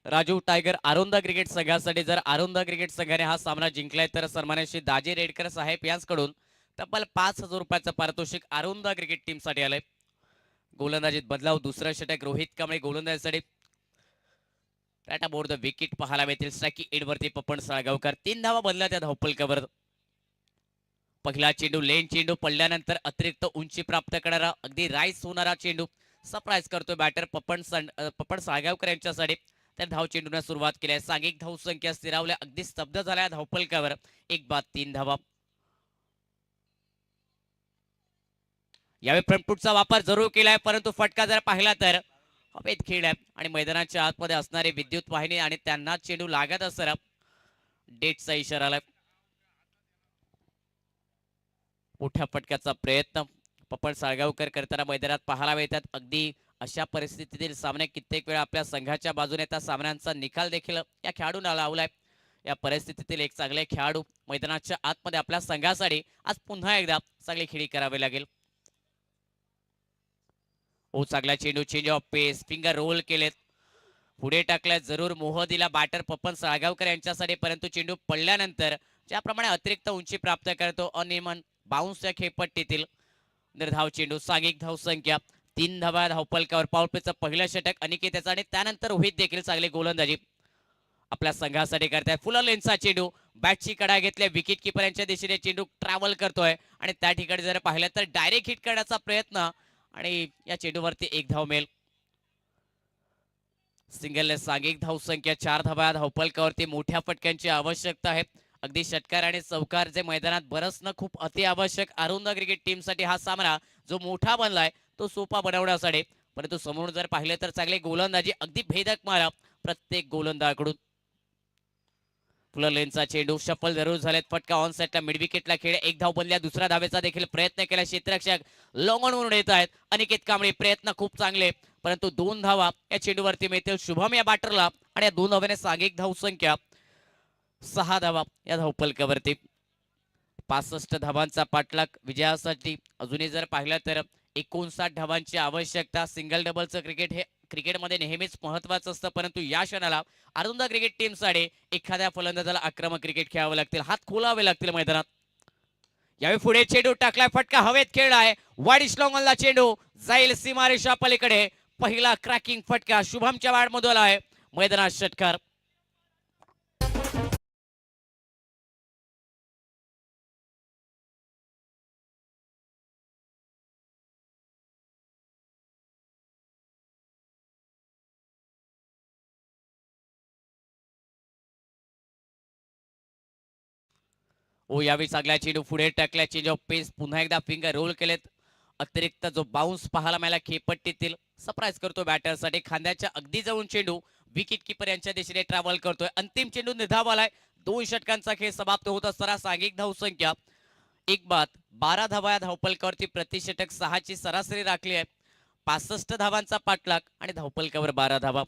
राजू टायगर आरोंदा क्रिकेट संघासाठी जर आरोंदा क्रिकेट संघाने हा सामना जिंकलाय तर सन्माननीय दाजी रेडकर साहेब यांच्याकडून तब्बल 5,000 रुपयाचं पारितोषिक आरोंदा क्रिकेट टीम साठी आलंय. गोलंदाजीत बदलाव, दुसरं षटक रोहित कांबळे गोलंदाजीसाठी टाटा बोर्ड द विकेट पाहायला मिळतील. स्ट्रायकी एंड वरती पपन साळगावकर 3 धावा बदला त्या धावपलकावर. पहिला चेंडू लेन चेंडू पडल्यानंतर अतिरिक्त उंची प्राप्त करणारा अगदी राईस होणारा चेंडू सरप्राईज करतोय बॅटर पपन साळगावकर यांच्यासाठी. त्या धाव चेंडूने सुरुवात केली आहे. सांघिक धावसंख्या स्थिरावल्या, अगदी स्तब्ध झाल्या धावपलकावर. एक बाद 3 धावा. यावेळी फ्रंटफूटचा वापर जरूर केलाय, परंतु फटका जर पाहिला तर हवेत खेळ आहे आणि मैदानाच्या आतमध्ये असणारे विद्युत वाहिनी आणि त्यांना चेंडू लागत असताना डेटचा इशारा आलाय. मोठ्या फटक्याचा प्रयत्न पपन साळगावकर करताना मैदानात पाहायला मिळतात. अगदी अशा परिस्थितीतील सामने कित्येक वेळा आपल्या संघाच्या बाजूने त्या सामन्यांचा निकाल देखील या खेळाडूंना लावलाय. या परिस्थितीतील एक चांगले खेळाडू मैदानाच्या आतमध्ये आपल्या संघासाठी आज पुन्हा एकदा चांगली खेळी करावी लागेल. ओ चांगला चेंडू, change of pace, finger roll केलेत, पुढे टाकलाय, जरूर मोह दिला बॅटर पपन साळगावकर यांच्यासाठी, परंतु चेंडू पडल्यानंतर ज्याप्रमाणे अतिरिक्त उंची प्राप्त करतो अनियमन बाउन्स या खेळपट्टीतील निर्धाव चेंडू. सांघिक धावसंख्या 3 धावा धावपलकावर. पावलपेचं पहिलं षटक अनिकेतचं आणि त्यानंतर रोहित देखील चांगली गोलंदाजी आपल्या संघासाठी करताय. फुल लेनचा चेंडू, बॅटची कडा घेतल्या, विकेट किपर यांच्या दिशेने चेंडू ट्रॅव्हल करतोय आणि त्या ठिकाणी जर पाहिलं तर डायरेक्ट हिट करण्याचा प्रयत्न आणि या चेंडूवरती एक धाव मिळेल. सिंगलने सांघिक धावसंख्या 4 धावा धावपलकावरती. मोठ्या फटक्यांची आवश्यकता आहे. अगदी षटकार आणि चौकार जे मैदानात बरसणं खूप अति आवश्यक. आरोंदा क्रिकेट टीम साठी हा सामना जो मोठा बनलाय तो सोपा बनवण्यासाठी, परंतु समोरून जर पाहिलं तर चांगली गोलंदाजी, अगदी भेदक मारा प्रत्येक गोलंदाजाकडून. फुल लेनचा चेंडू, शफल जरूर झालेत, फटका ऑन साइडला मिड विकेटला खेळ, एक धाव बनल्या. दुसऱ्या धावेचा देखील प्रयत्न केला. क्षेत्ररक्षक लॉंग ऑन म्हणून येत आहेत अनिकेत कांबळे. प्रयत्न खूप चांगले, परंतु 2 धावा या चेंडूवरती मिळतील शुभम या बॅटरला आणि या 2 धावाने सांघिक धावसंख्या 6 धावा या धावफलकावरती. 65 धावांचा पाठलाग विजयासाठी. अजूनही जर पाहिलं तर 59 धावांची आवश्यकता. सिंगल डबलचं क्रिकेट हे क्रिकेटमध्ये नेहमीच महत्वाचं असतं, परंतु या क्षणाला आरुंदा क्रिकेट टीमसाठी एखाद्या फलंदाजाला आक्रमक क्रिकेट खेळावं लागतील, हात खोलावे लागतील मैदानात. यावेळी पुढे चेंडू टाकलाय, फटका हवेत खेळलाय, वाईड स्लॉंगला चेंडू जाईल सीमारेषा पलीकडे. पहिला क्रॅकिंग फटका शुभमच्या वाडमधून आलाय, मैदानात षटकार. ओ यावेळी चांगला चेंडू पुढे टाकल्या, चेंज ऑफ पेस पुन्हा एकदा फिंगर रोल केलेत. अतिरिक्त जो बाउन्स पाहायला मिळाला खेळपट्टीतील, सरप्राईज करतो बॅटरसाठी. खांद्याच्या अगदी जवळून चेंडू विकेट किपर यांच्या दिशेने ट्रॅव्हल करतोय. अंतिम चेंडू निर्धावालाय. 2 षटकांचा खेळ समाप्त होत असताना सांघिक धावसंख्या 1 बाद 12 धावा या धावफलकावरती. प्रतिषटक 6 ची सरासरी राखली आहे. 65 धावांचा पाठलाग आणि धावफलकावर 12 धावा.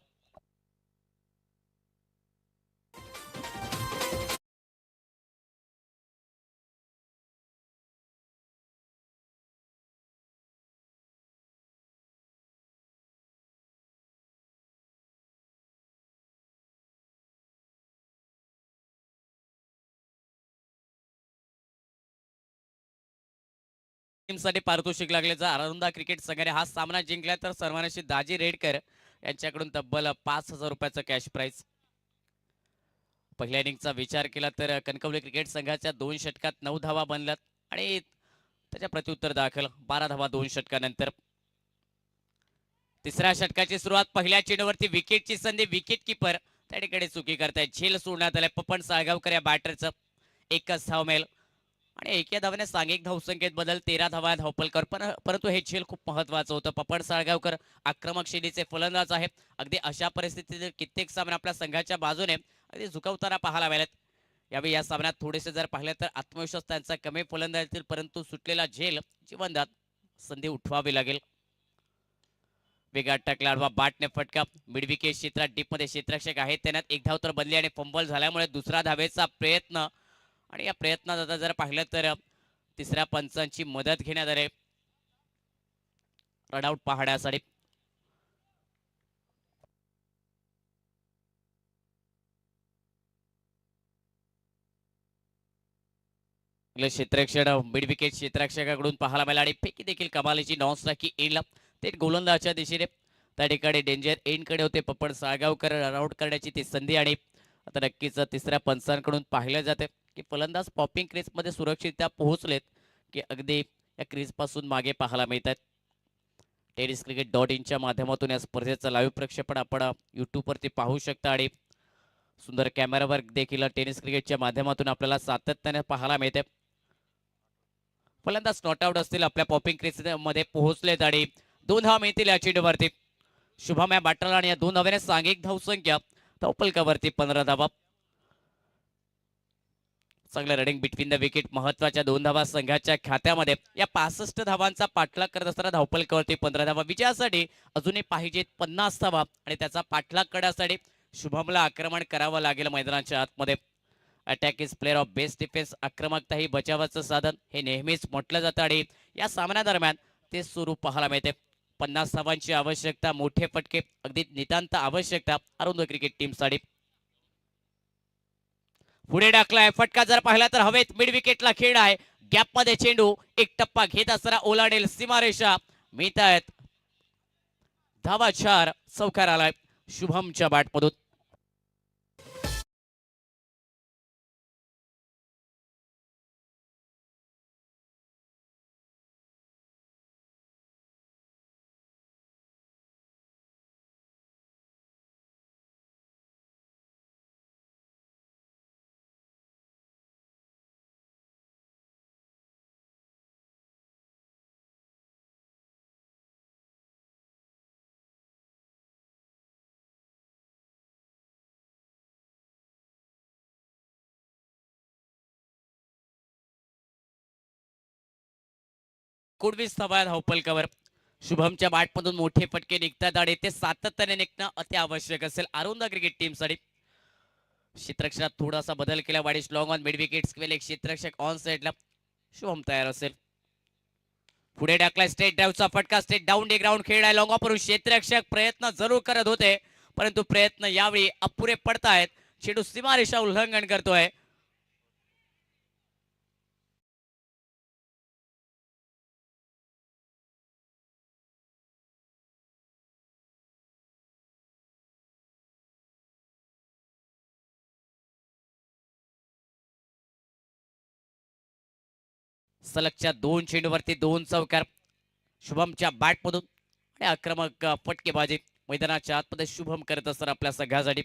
टीमसाठी पारितोषिक लागल्याचा आरुंदा क्रिकेट संघाने हा सामना जिंकला तर सन्मानाची दाजी रेडकर यांच्याकडून तब्बल 5,000 रुपयाचं कॅश प्राइज. पहिल्या इनिंगचा विचार केला तर कणकवली क्रिकेट संघाच्या 2 षटकात 9 धावा बनल्यात आणि त्याच्या प्रत्युत्तर दाखल 12 धावा 2 षटकानंतर. तिसऱ्या षटकाची सुरुवात पहिल्या चेंडूवरती विकेटची संधी. विकेट किपर त्या ठिकाणी चुकी करतायत. झेल सोडण्यात आलाय पपन साळगावकर या बॅटरचं. एकच धाव मिळेल आणि एका धावाने सांघिक धावसंख्येत बदल. 13 धावा धावफलकावर, परंतु हे झेल खूप महत्वाचं होतं. पपन साळगावकर आक्रमक शैलीचे फलंदाज आहेत. अगदी अशा परिस्थितीत कित्येक सामने आपल्या संघाच्या बाजूने अगदी झुकवताना पाहायला मिळालेत. यावेळी या सामन्यात थोडेसे जर पाहिले तर आत्मविश्वास त्यांचा कमी फलंदाजीतील, परंतु सुटलेला झेल जीवनदात संधी उठवावी लागेल. वेगात टाकला आडवा बाटने फटका. मिड विकेट क्षेत्रात डीपमध्ये क्षेत्ररक्षक आहेत त्यांना एक धाव तर बनली आणि फंबल झाल्यामुळे दुसरा धावेचा प्रयत्न. आणि या प्रयत्नात आता जर पाहिलं तर तिसऱ्या पंचांची मदत घेण्यात आली रनआउट पाहण्यासाठी. क्षेत्ररक्षण मिड विकेट क्षेत्ररक्षकाकडून पाहायला मिळाला आणि पैकी देखील कमालीची नॉन स्ट्राइक एंडला थेट गोलंदाजाच्या दिशेने. त्या ठिकाणी डेंजर एंडकडे होते पपन साळगावकर. रनआउट करण्याची ती संधी आणि आता नक्कीच तिसऱ्या पंचांकडून पाहिलं जाते की फलंदाज पॉपिंग क्रीज मध्ये सुरक्षितता पोहोचलेत की अगदी या क्रीज पासून मागे पाहायला मिळतात. tenniscricket.in च्या माध्यमातून या स्पर्धेचं लाईव्ह प्रक्षेपण आपण YouTube वरती पाहू शकता आणि सुंदर कॅमेरावर देखील टेनिस क्रिकेटच्या माध्यमातून आपल्याला सातत्याने पाहायला मिळते. फलंदाज नॉट आउट असतील, आपल्या पॉपिंग क्रीज मध्ये पोहोचलेत आणि 2 धावा मिळतील या चेंडूवरती. शुभम या बॅटरला आणि या 2 धाव्याने सांघिक धावसंख्या धावफलकावरती 15 धावा. चांगलं रनिंग बिटवीन द विकेट. महत्वाच्या 2 धावा संघाच्या खात्यामध्ये. या 65 धावांचा पाठलाग करत असताना धावफलकावरती 15 धावा. विजयासाठी अजूनही पाहिजेत 50 धावा आणि त्याचा पाठलाग करण्यासाठी शुभमला आक्रमण करावं लागेल मैदानाच्या आतमध्ये. Attack is player of best defence. आक्रमकता ही बचावाचं साधन हे नेहमीच म्हटलं जातं आणि या सामन्यादरम्यान ते स्वरूप पाहायला मिळते. 50 धावांची आवश्यकता. मोठे फटके अगदी नितांत आवश्यकता अरुंद क्रिकेट टीमसाठी. पुढे टाकलाय फटका जर पाहिला तर हवेत मिड विकेटला खेळ आहे. गॅप मध्ये चेंडू एक टप्पा घेत असताना ओलांडेल सीमारेषा. मिळत आहेत धावा 4. चौकार आलाय शुभमच्या बॅटमधून. कुडवीस धावा धावफलकावर. शुभमच्या बॅटमधून मोठे फटके निघतात आणि ते सातत्याने निघणं अति आवश्यक असेल आरुंदा क्रिकेट टीमसाठी. क्षेत्ररक्षणात थोडासा बदल केला वाडिश लॉंग ऑन मिड विकेट स्क्वेल एक क्षेत्ररक्षक ऑन साइडला शुभम तयार असेल. पुढे टाकलाय स्टेट ड्राईव्हचा फटका स्टेट डाऊन डे ग्राउंड खेळलाय लॉंग ऑफरून क्षेत्ररक्षक प्रयत्न जरूर करत होते परंतु प्रयत्न यावेळी अपुरे पडतायत. चेंडू सीमारेषा उल्लंघन करतोय. सलगच्या 2 चेंडूवरती 2 चौकार शुभमच्या बॅटमधून आणि आक्रमक फटकेबाजी मैदानाच्या आतमध्ये शुभम करत असताना आपल्या संघासाठी.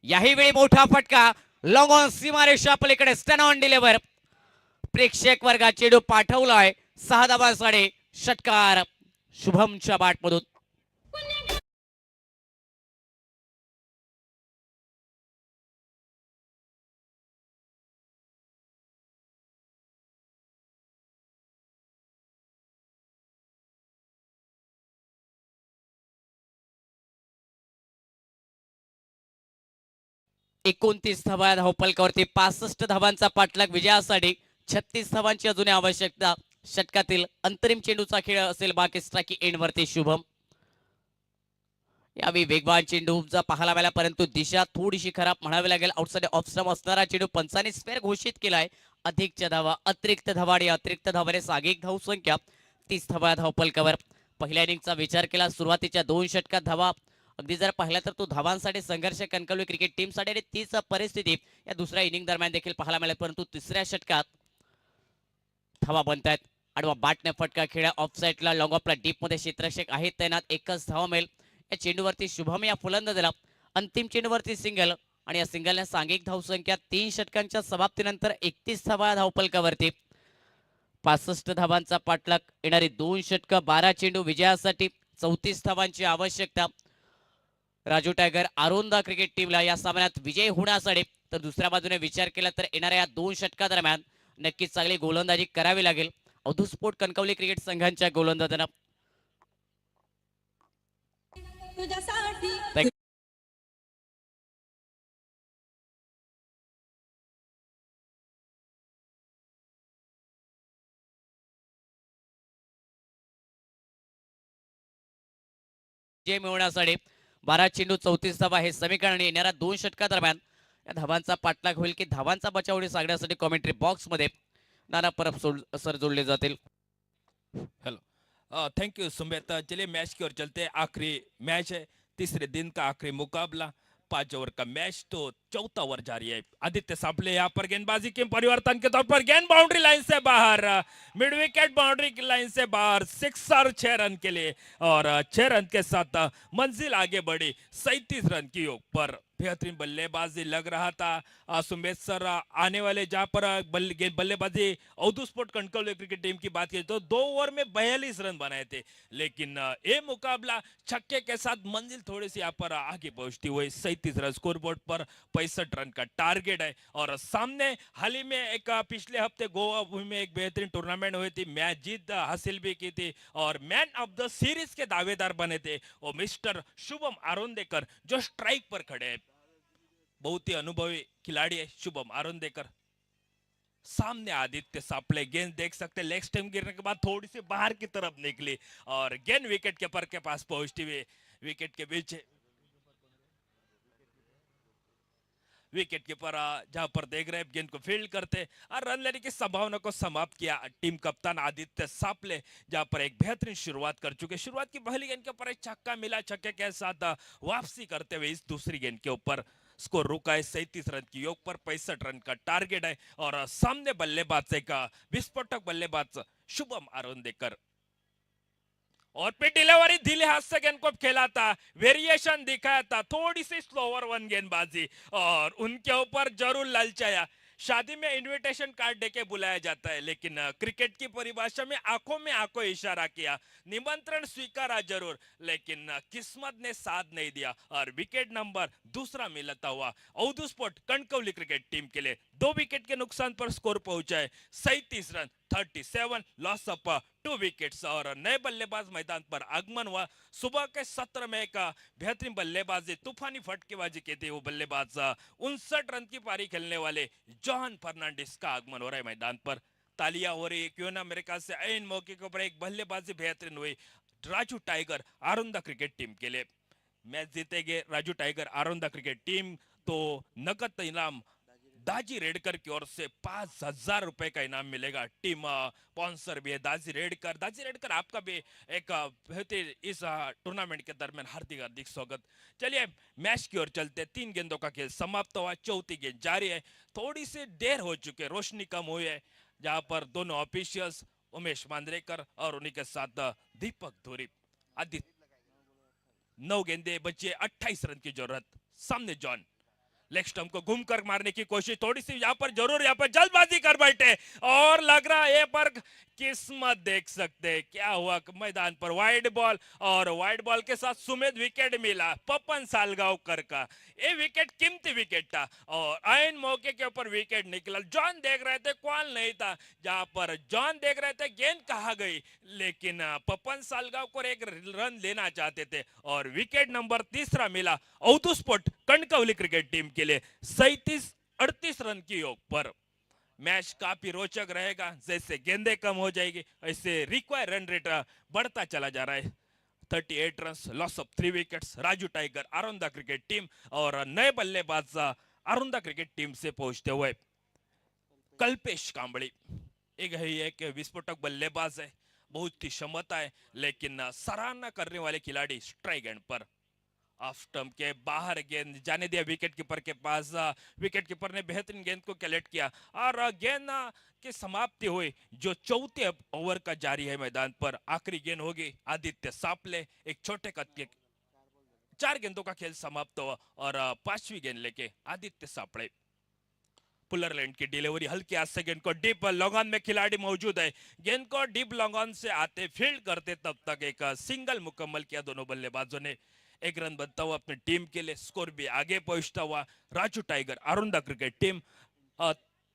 याही वेळी मोठा फटका लॉंग ऑन सीमारेषा पलीकडे स्टन ऑन डिलिव्हर प्रेक्षक वर्गात चेंडू पाठवलाय 6 धावांसाठी षटकार शुभमच्या बॅटमधून. एकोणतीस धावा धावपलकावरती 65 धावांचा पाठलाग विजयासाठी 36 धावांची अजून आवश्यकता. षटकातील अंतरिम चेंडूचा खेळ असेल बाकी स्ट्राइक एंड वरती शुभम. यावेळी वेगवान चेंडू पाहायला मिळाला परंतु दिशा थोडीशी खराब म्हणावी लागेल. आउटसाइड ऑफ स्टंप असणारा चेंडू पंचांनी स्क्वेअर घोषित केलाय. अधिकच्या धावा अतिरिक्त धावा आणि अतिरिक्त धावाने सागिक धाव संख्या 30 धावा धावपलकावर. पहिल्या इनिंगचा विचार केला सुरुवातीच्या 2 षटकात धावा अगदी जर पाहिला तर तो धावांसाठी संघर्ष कणकवली क्रिकेट टीमसाठी आणि तीच परिस्थिती या दुसऱ्या इनिंग दरम्यान देखील पाहायला मिळेल परंतु तिसऱ्या षटकात धावा बनतायत. आडवा बाटने फटका खेळा ऑफसाईडला लॉंग ऑफला डीप मध्ये क्षेत्ररक्षक आहेत तैनात. एकच धावा मिळेल या चेंडूवरती शुभम या फलंदाजाला अंतिम चेंडूवरती सिंगल आणि या सिंगलने सांघिक धावसंख्या 3 षटकांच्या समाप्तीनंतर 31 धावा धावपलकावरती. 65 धावांचा पाठलाग येणारी 2 षटक 12 चेंडू विजयासाठी 34 धावांची आवश्यकता. राजू टायगर आरोंदा क्रिकेट टीमला या सामन्यात विजय होण्यासाठी तर दुसऱ्या बाजूने विचार केला तर येणाऱ्या या 2 षटकादरम्यान नक्कीच चांगली गोलंदाजी करावी लागेल अवधू स्पोर्ट कणकवली क्रिकेट संघांच्या गोलंदाजांना. विजय मिळवण्यासाठी 12 चेंडू 34 धावा हे समीकरण आणि येणाऱ्या 2 षटकादरम्यान या धावांचा पाठलाग होईल की धावांचा बचाव सांगण्यासाठी कॉमेंट्री बॉक्स मध्ये नाना परब सर जोडले जातील. Hello thank you Sumit. चलिए मैच की ओर चलते हैं. आखिरी मैच है तीसरे दिन का आखिरी मुकाबला 5 ओवर का मैच तो चौथा ओवर जारी है. आदित्य सापले यहाँ पर गेंदबाजी के परिवर्तन के तौर पर गेंद बाउंड्री लाइन से बाहर मिड विकेट बाउंड्री की लाइन से बाहर 6 रन के लिए और 6 रन के साथ मंजिल आगे बढ़ी 37 रन की ऊपर. बेहतरीन बल्लेबाजी लग रहा था सुमेश सर. आने वाले जहां पर बल्लेबाजी Avdhu sport Kankavli cricket team की बात की तो 2 ओवर में 42 रन बनाए थे लेकिन ये मुकाबला छक्के के साथ मंजिल थोड़ी सी यहाँ पर आगे पहुंचती हुई 37 रन स्कोर बोर्ड पर 65 रन का टारगेट है. और सामने हाल ही में एक पिछले हफ्ते गोवा में एक बेहतरीन टूर्नामेंट हुई थी मैच जीत हासिल भी की थी और मैन ऑफ द सीरीज के दावेदार बने थे वो मिस्टर शुभम आरोंदेकर जो स्ट्राइक पर खड़े हैं. बहुत ही अनुभवी खिलाड़ी है शुभम आरोंदेकर. सामने आदित्य सापले गेंद देख सकते लेग स्टंप गिरने के बाद थोड़ी सी बाहर की तरफ निकली और गेंद विकेट कीपर के पास पहुंचती हुई विकेट के बीच विकेट कीपर जहां पर देख रहे हैं गेंद को फील्ड करते और रन लेने की संभावना को समाप्त किया टीम कप्तान आदित्य सापले जहां पर एक बेहतरीन शुरुआत कर चुके. शुरुआत की पहली गेंद के ऊपर एक छक्का मिला. छक्के के साथ वापसी करते हुए इस दूसरी गेंद के ऊपर स्कोर रुका है 37 रन की योग पर 65 रन का टारगेट है. और सामने बल्लेबाज एक विस्फोटक बल्लेबाज शुभम आरोंदेकर और पे डिलीवरी दिले हाथ से गेंद को खेला था वेरिएशन दिखाया था थोड़ी सी स्लोवर वन गेंदबाजी और उनके ऊपर जरूर ललचाया. शादी में इनविटेशन कार्ड देके बुलाया जाता है लेकिन क्रिकेट की परिभाषा में आंखों इशारा किया. निमंत्रण स्वीकारा जरूर लेकिन किस्मत ने साथ नहीं दिया और विकेट नंबर दूसरा मिलता हुआ Avadhu sport Kankavli cricket team के लिए 2 विकेट के नुकसान पर स्कोर पहुंचा है 37 रन 37 लॉस ऑफ 2 विकेट्स। और नए बल्लेबाज मैदान पर आगमन हुआ सुबह के सत्र में एक बेहतरीन बल्लेबाजी तूफानी फटकेबाजी की थी। वो बल्लेबाज 59 रन की पारी खेलने वाले जॉन फर्नांडिस का आगमन हो रहा है मैदान पर। तालियां हो रही है क्यों ना, मेरे ख्याल से ऐन मौके के ऊपर एक बल्लेबाजी बेहतरीन हुई Raju tiger Arunda cricket team के लिए। मैच जीतेगे Raju tiger Arunda cricket team तो नकद इनाम दाजी रेडकर की ओर से 5,000 रुपए का इनाम मिलेगा। टीम स्पॉन्सर भी है दाजी रेडकर। दाजी रेडकर आपका भी एक बेहतर इस टूर्नामेंट के दरमियान हार्दिक हार्दिक स्वागत। चलिए मैच की ओर चलते। 3 गेंदों का खेल समाप्त हुआ, चौथी गेंद जारी है। थोड़ी सी देर हो चुकी है, रोशनी कम हुई है, जहां पर दोनों ऑफिशियल्स उमेश मांद्रेकर और उन्हीं के साथ दीपक धुरी आदित्य 9 गेंदे बचे, 28 रन की जरूरत। सामने जॉन लेग स्टंप को घूम कर मारने की कोशिश, थोड़ी सी यहाँ पर जरूर यहाँ पर जल्दबाजी कर बैठे और लग रहा है पर किस्मत देख सकते हैं क्या हुआ मैदान पर। वाइड बॉल और वाइड बॉल के साथ सुमेध विकेट मिला पपन सालगांवकर का। ये विकेट कीमती विकेट था और आयन मौके के ऊपर विकेट निकला। जॉन देख रहे थे कॉल नहीं था, जहां पर जॉन देख रहे थे गेंद कहाँ गई, लेकिन पपन सालगांवकर एक रन लेना चाहते थे और विकेट नंबर तीसरा मिला Avadhu sport Kankavli cricket team के लिए 37-38 रन की योग पर। मैच काफी रोचक रहेगा, जैसे गेंदें कम हो जाएगी ऐसे रिक्वायर रन रेट बढ़ता चला जा रहा है। 38 run loss of 3 wickets Raju tiger Arunda cricket team. और नए बल्लेबाज आरुंदा क्रिकेट टीम से पहुंचते हुए कल्पेश कांबड़ी एक विस्फोटक बल्लेबाज है, बहुत ही क्षमता है, लेकिन सराहना करने वाले खिलाड़ी स्ट्राइक एंड पर ऑफ स्टंप के बाहर गेंद जाने दिया विकेट कीपर के पास। विकेट कीपर ने बेहतरीन गेंद को कलेक्ट किया और गेंद की समाप्ति हुई जो चौथे ओवर का जारी है मैदान पर। आखिरी गेंद होगी आदित्य सापले, एक छोटे कद के 4 गेंदों का खेल समाप्त हुआ और 5वीं गेंद लेके आदित्य सापड़े। पुलरलैंड की डिलीवरी हल्की हाथ से गेंद को डीप लॉन्ग में खिलाड़ी मौजूद है, गेंद को डीप लॉन्ग से आते फील्ड करते तब तक एक सिंगल मुकम्मल किया दोनों बल्लेबाजों ने। एक रन बनता हुआ अपनी टीम के लिए, स्कोर भी आगे पहुंचता हुआ Raju tiger Arunda cricket team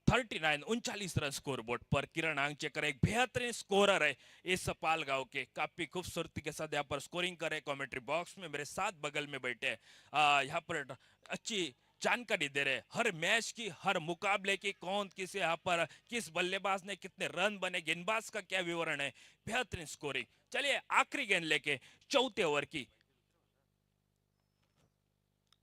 39 run score board पर। किरण आंगचेकर एक बेहतरीन स्कोरर है इस पालगांव के, काफी खूबसूरती के साथ यहाँ पर स्कोरिंग करे। कमेंट्री बॉक्स में मेरे साथ बगल में बैठे यहाँ पर अच्छी जानकारी दे रहे हर मैच की, हर मुकाबले की, कौन किस यहाँ पर किस बल्लेबाज ने कितने रन बने, गेंदबाज का क्या विवरण है, बेहतरीन स्कोरिंग। चलिए आखिरी गेंद लेके चौथे ओवर की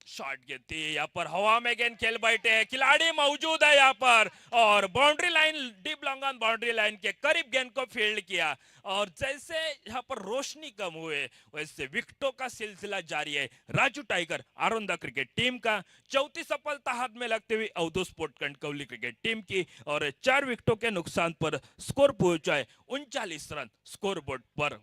शॉट गेंद थी, यहाँ पर हवा में गेंद खेल बैठे हैं, खिलाड़ी मौजूद है यहाँ पर और boundary line deep long on boundary line के करीब गेंद को फील्ड किया। और जैसे यहाँ पर रोशनी कम हुए वैसे विकेटों का सिलसिला जारी है Raju tiger Arunda cricket team का। चौथी सफलता हाथ में लगते हुए Avdhu sport Kankavli cricket team की और 4 विकेटों के नुकसान पर स्कोर पहुंचा है 39 रन स्कोर बोर्ड पर।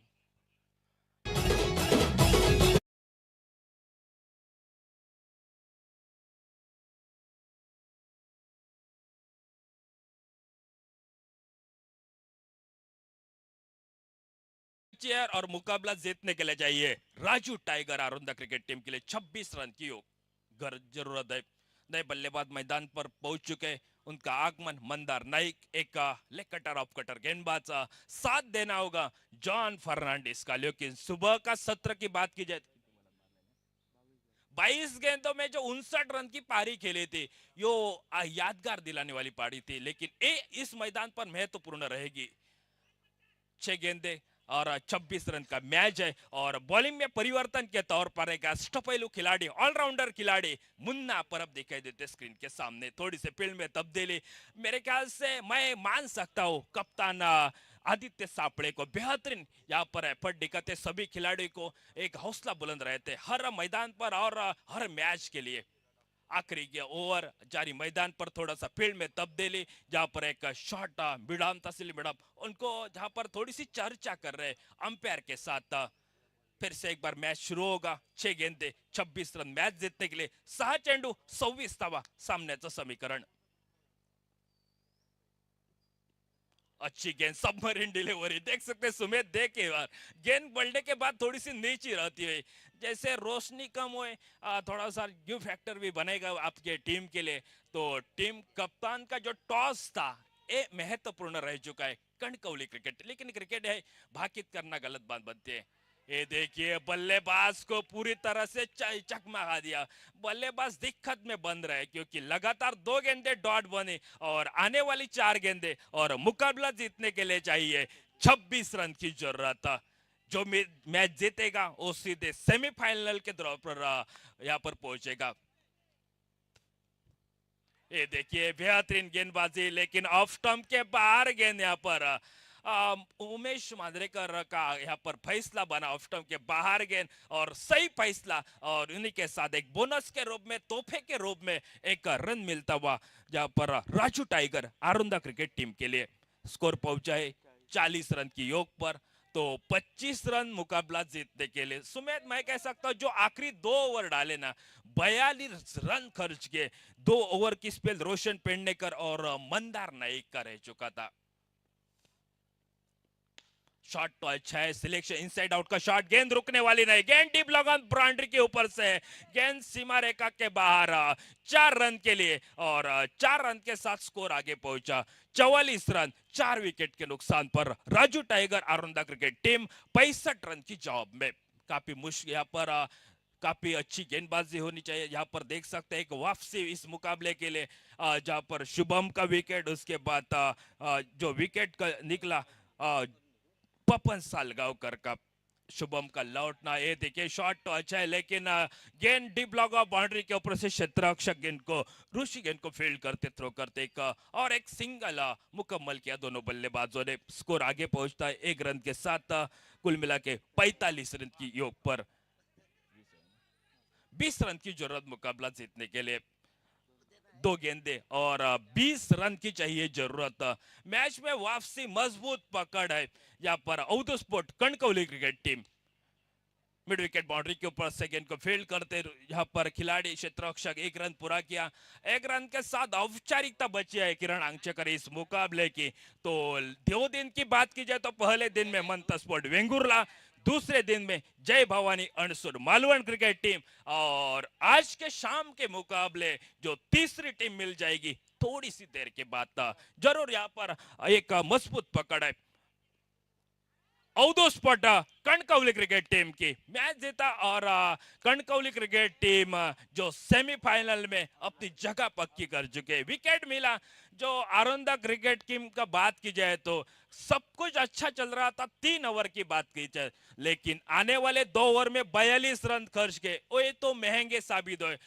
चेयर और मुकाबला जीतने के लिए चाहिए Raju tiger Arunda cricket team के लिए 26 रन की जरूरत है। नए बल्लेबाज मैदान पर पहुंच चुके, उनका आगमन मंदार नाइक एक लेग कटर ऑफ कटर गेंदबाज साथ देना होगा जॉन फर्नांडिस का। लेकिन सुबह का सत्र की बात की जाए 22 गेंदों में जो 59 रन की पारी खेली थी यो यादगार दिलाने वाली पारी थी, लेकिन इस मैदान पर महत्वपूर्ण रहेगी। 6 गेंदे और 26 रन का मैच है और बॉलिंग में परिवर्तन के तौर पर एक अष्टपैलू खिलाड़ी ऑलराउंडर खिलाड़ी मुन्ना परब दिखाई देते स्क्रीन के सामने। थोड़ी सी फील्ड में तब्दीली मेरे ख्याल से मैं मान सकता हूँ कप्तान आदित्य सापड़े को बेहतरीन यहाँ पर एफर्ट दिखाते, सभी खिलाड़ियों को एक हौसला बुलंद रहते हर मैदान पर और हर मैच के लिए। आखिरी के ओवर जारी मैदान पर थोड़ा सा फील्ड में तब्दीली, जहां पर एक शॉट मिडम तहसील मिडम उनको जहां पर थोड़ी सी चर्चा कर रहे अंपायर के साथ। फिर से एक बार मैच शुरू होगा, 6 गेंदे 26 रन मैच जीतने के लिए 6 चेंडू 26 धावा सामन्याचं समीकरण। अच्छी गेंद, सबमरीन डिलीवरी, देख सकते हैं सुमित, देख के बार गेंद बढ़ने के बाद थोड़ी सी नीची रहती है, जैसे रोशनी कम होए, थोड़ा सा यू फैक्टर भी बनेगा आपके टीम के लिए। तो टीम कप्तान का जो टॉस था ये महत्वपूर्ण रह चुका है कणकवली क्रिकेट, लेकिन क्रिकेट है, भाकित करना गलत बात बनती है। ये देखिए बल्लेबाज को पूरी तरह से चकमका दिया, बल्लेबाज दिक्कत में बन रहे क्योंकि लगातार 2 गेंदे डॉट बने और आने वाली 4 गेंदे और मुकाबला जीतने के लिए चाहिए 26 रन की जरूरत। जो मैच जीतेगा वो सीधे सेमीफाइनल के द्वार पर यहाँ पर पहुंचेगा। ये देखिए बेहतरीन गेंदबाजी, लेकिन ऑफ स्टंप के बाहर गेंद यहाँ पर उमेश मांजरेकर का यहाँ पर फैसला बना, ऑफ स्टंप के बाहर गेंद और सही फैसला, और उन्हीं के साथ एक बोनस के रूप में, तोहफे के रूप में एक रन मिलता हुआ जहाँ पर Raju tiger Arunda cricket team के लिए। स्कोर पहुंचा है 40 रन की योग पर, तो 25 रन मुकाबला जीतने के लिए। सुमित, मैं कह सकता हूं जो आखिरी 2 ओवर डाले ना, 42 रन खर्च किए, 2 ओवर की स्पेल रोशन पेडनेकर और मंदार नाइक का रह चुका था। शॉट तो अच्छा है, सिलेक्शन इनसाइड आउट का शॉट, गेंद रुकने वाली नहीं, गेंद डीप लगन बाउंड्री के ऊपर से, गेंद सीमा रेखा के बाहर, 4 रन के लिए, और 4 रन के साथ स्कोर आगे पहुंचा 44 रन, 4 विकेट के नुकसान पर Raju tiger Arunda cricket team 65 run की जॉब में। काफी मुश्किल यहाँ पर काफी अच्छी गेंदबाजी होनी चाहिए। यहाँ पर देख सकते हैं एक वापसी इस मुकाबले के लिए, जहाँ पर शुभम का विकेट, उसके बाद जो विकेट का निकला पपन सालगांवकर का, शुभम का लौटना। ये देखिए शॉट तो अच्छा है, लेकिन गेंद डीप लॉग बाउंड्री के ऊपर से क्षेत्ररक्षक गेंद को, ऋषि गेंद को फील्ड करते, थ्रो करते और एक सिंगल मुकम्मल किया दोनों बल्लेबाजों ने। स्कोर आगे पहुंचता है 1 रन के साथ, कुल मिला के 45 रन की योग पर 20 रन की जरूरत मुकाबला जीतने के लिए। 2 गेंदे और 20 रन की चाहिए जरूरत। मैच में वापसी, मजबूत पकड़ है यहाँ पर Avadhu sport Kankavli cricket team. Mid wicket boundary के ऊपर से गेंद को फील्ड करते यहाँ पर खिलाड़ी क्षेत्ररक्षक 1 रन पूरा किया। 1 रन के साथ औपचारिकता बची है किरण आंगचकर इस मुकाबले की। तो 2 दिन की बात की जाए तो पहले दिन में मंता स्पोर्ट वेंगुर्ला, दूसरे दिन में जय भवानी अणसुर मालवण क्रिकेट टीम, और आज के शाम के मुकाबले जो तीसरी टीम मिल जाएगी थोड़ी सी देर के बाद, जरूर यहाँ पर एक मजबूत पकड़ है Avdhu sport Kankavli cricket team की। मैच जीता और कणकवली क्रिकेट टीम जो सेमीफाइनल में अपनी जगह पक्की कर चुके। विकेट मिला। जो आरुंदा क्रिकेट टीम का बात की जाए तो सब कुछ अच्छा चल रहा था 3 ओवर की बात की जाए, लेकिन आने वाले 2 ओवर में 42 रन खर्च के, वो ये तो महंगे साबित हुए।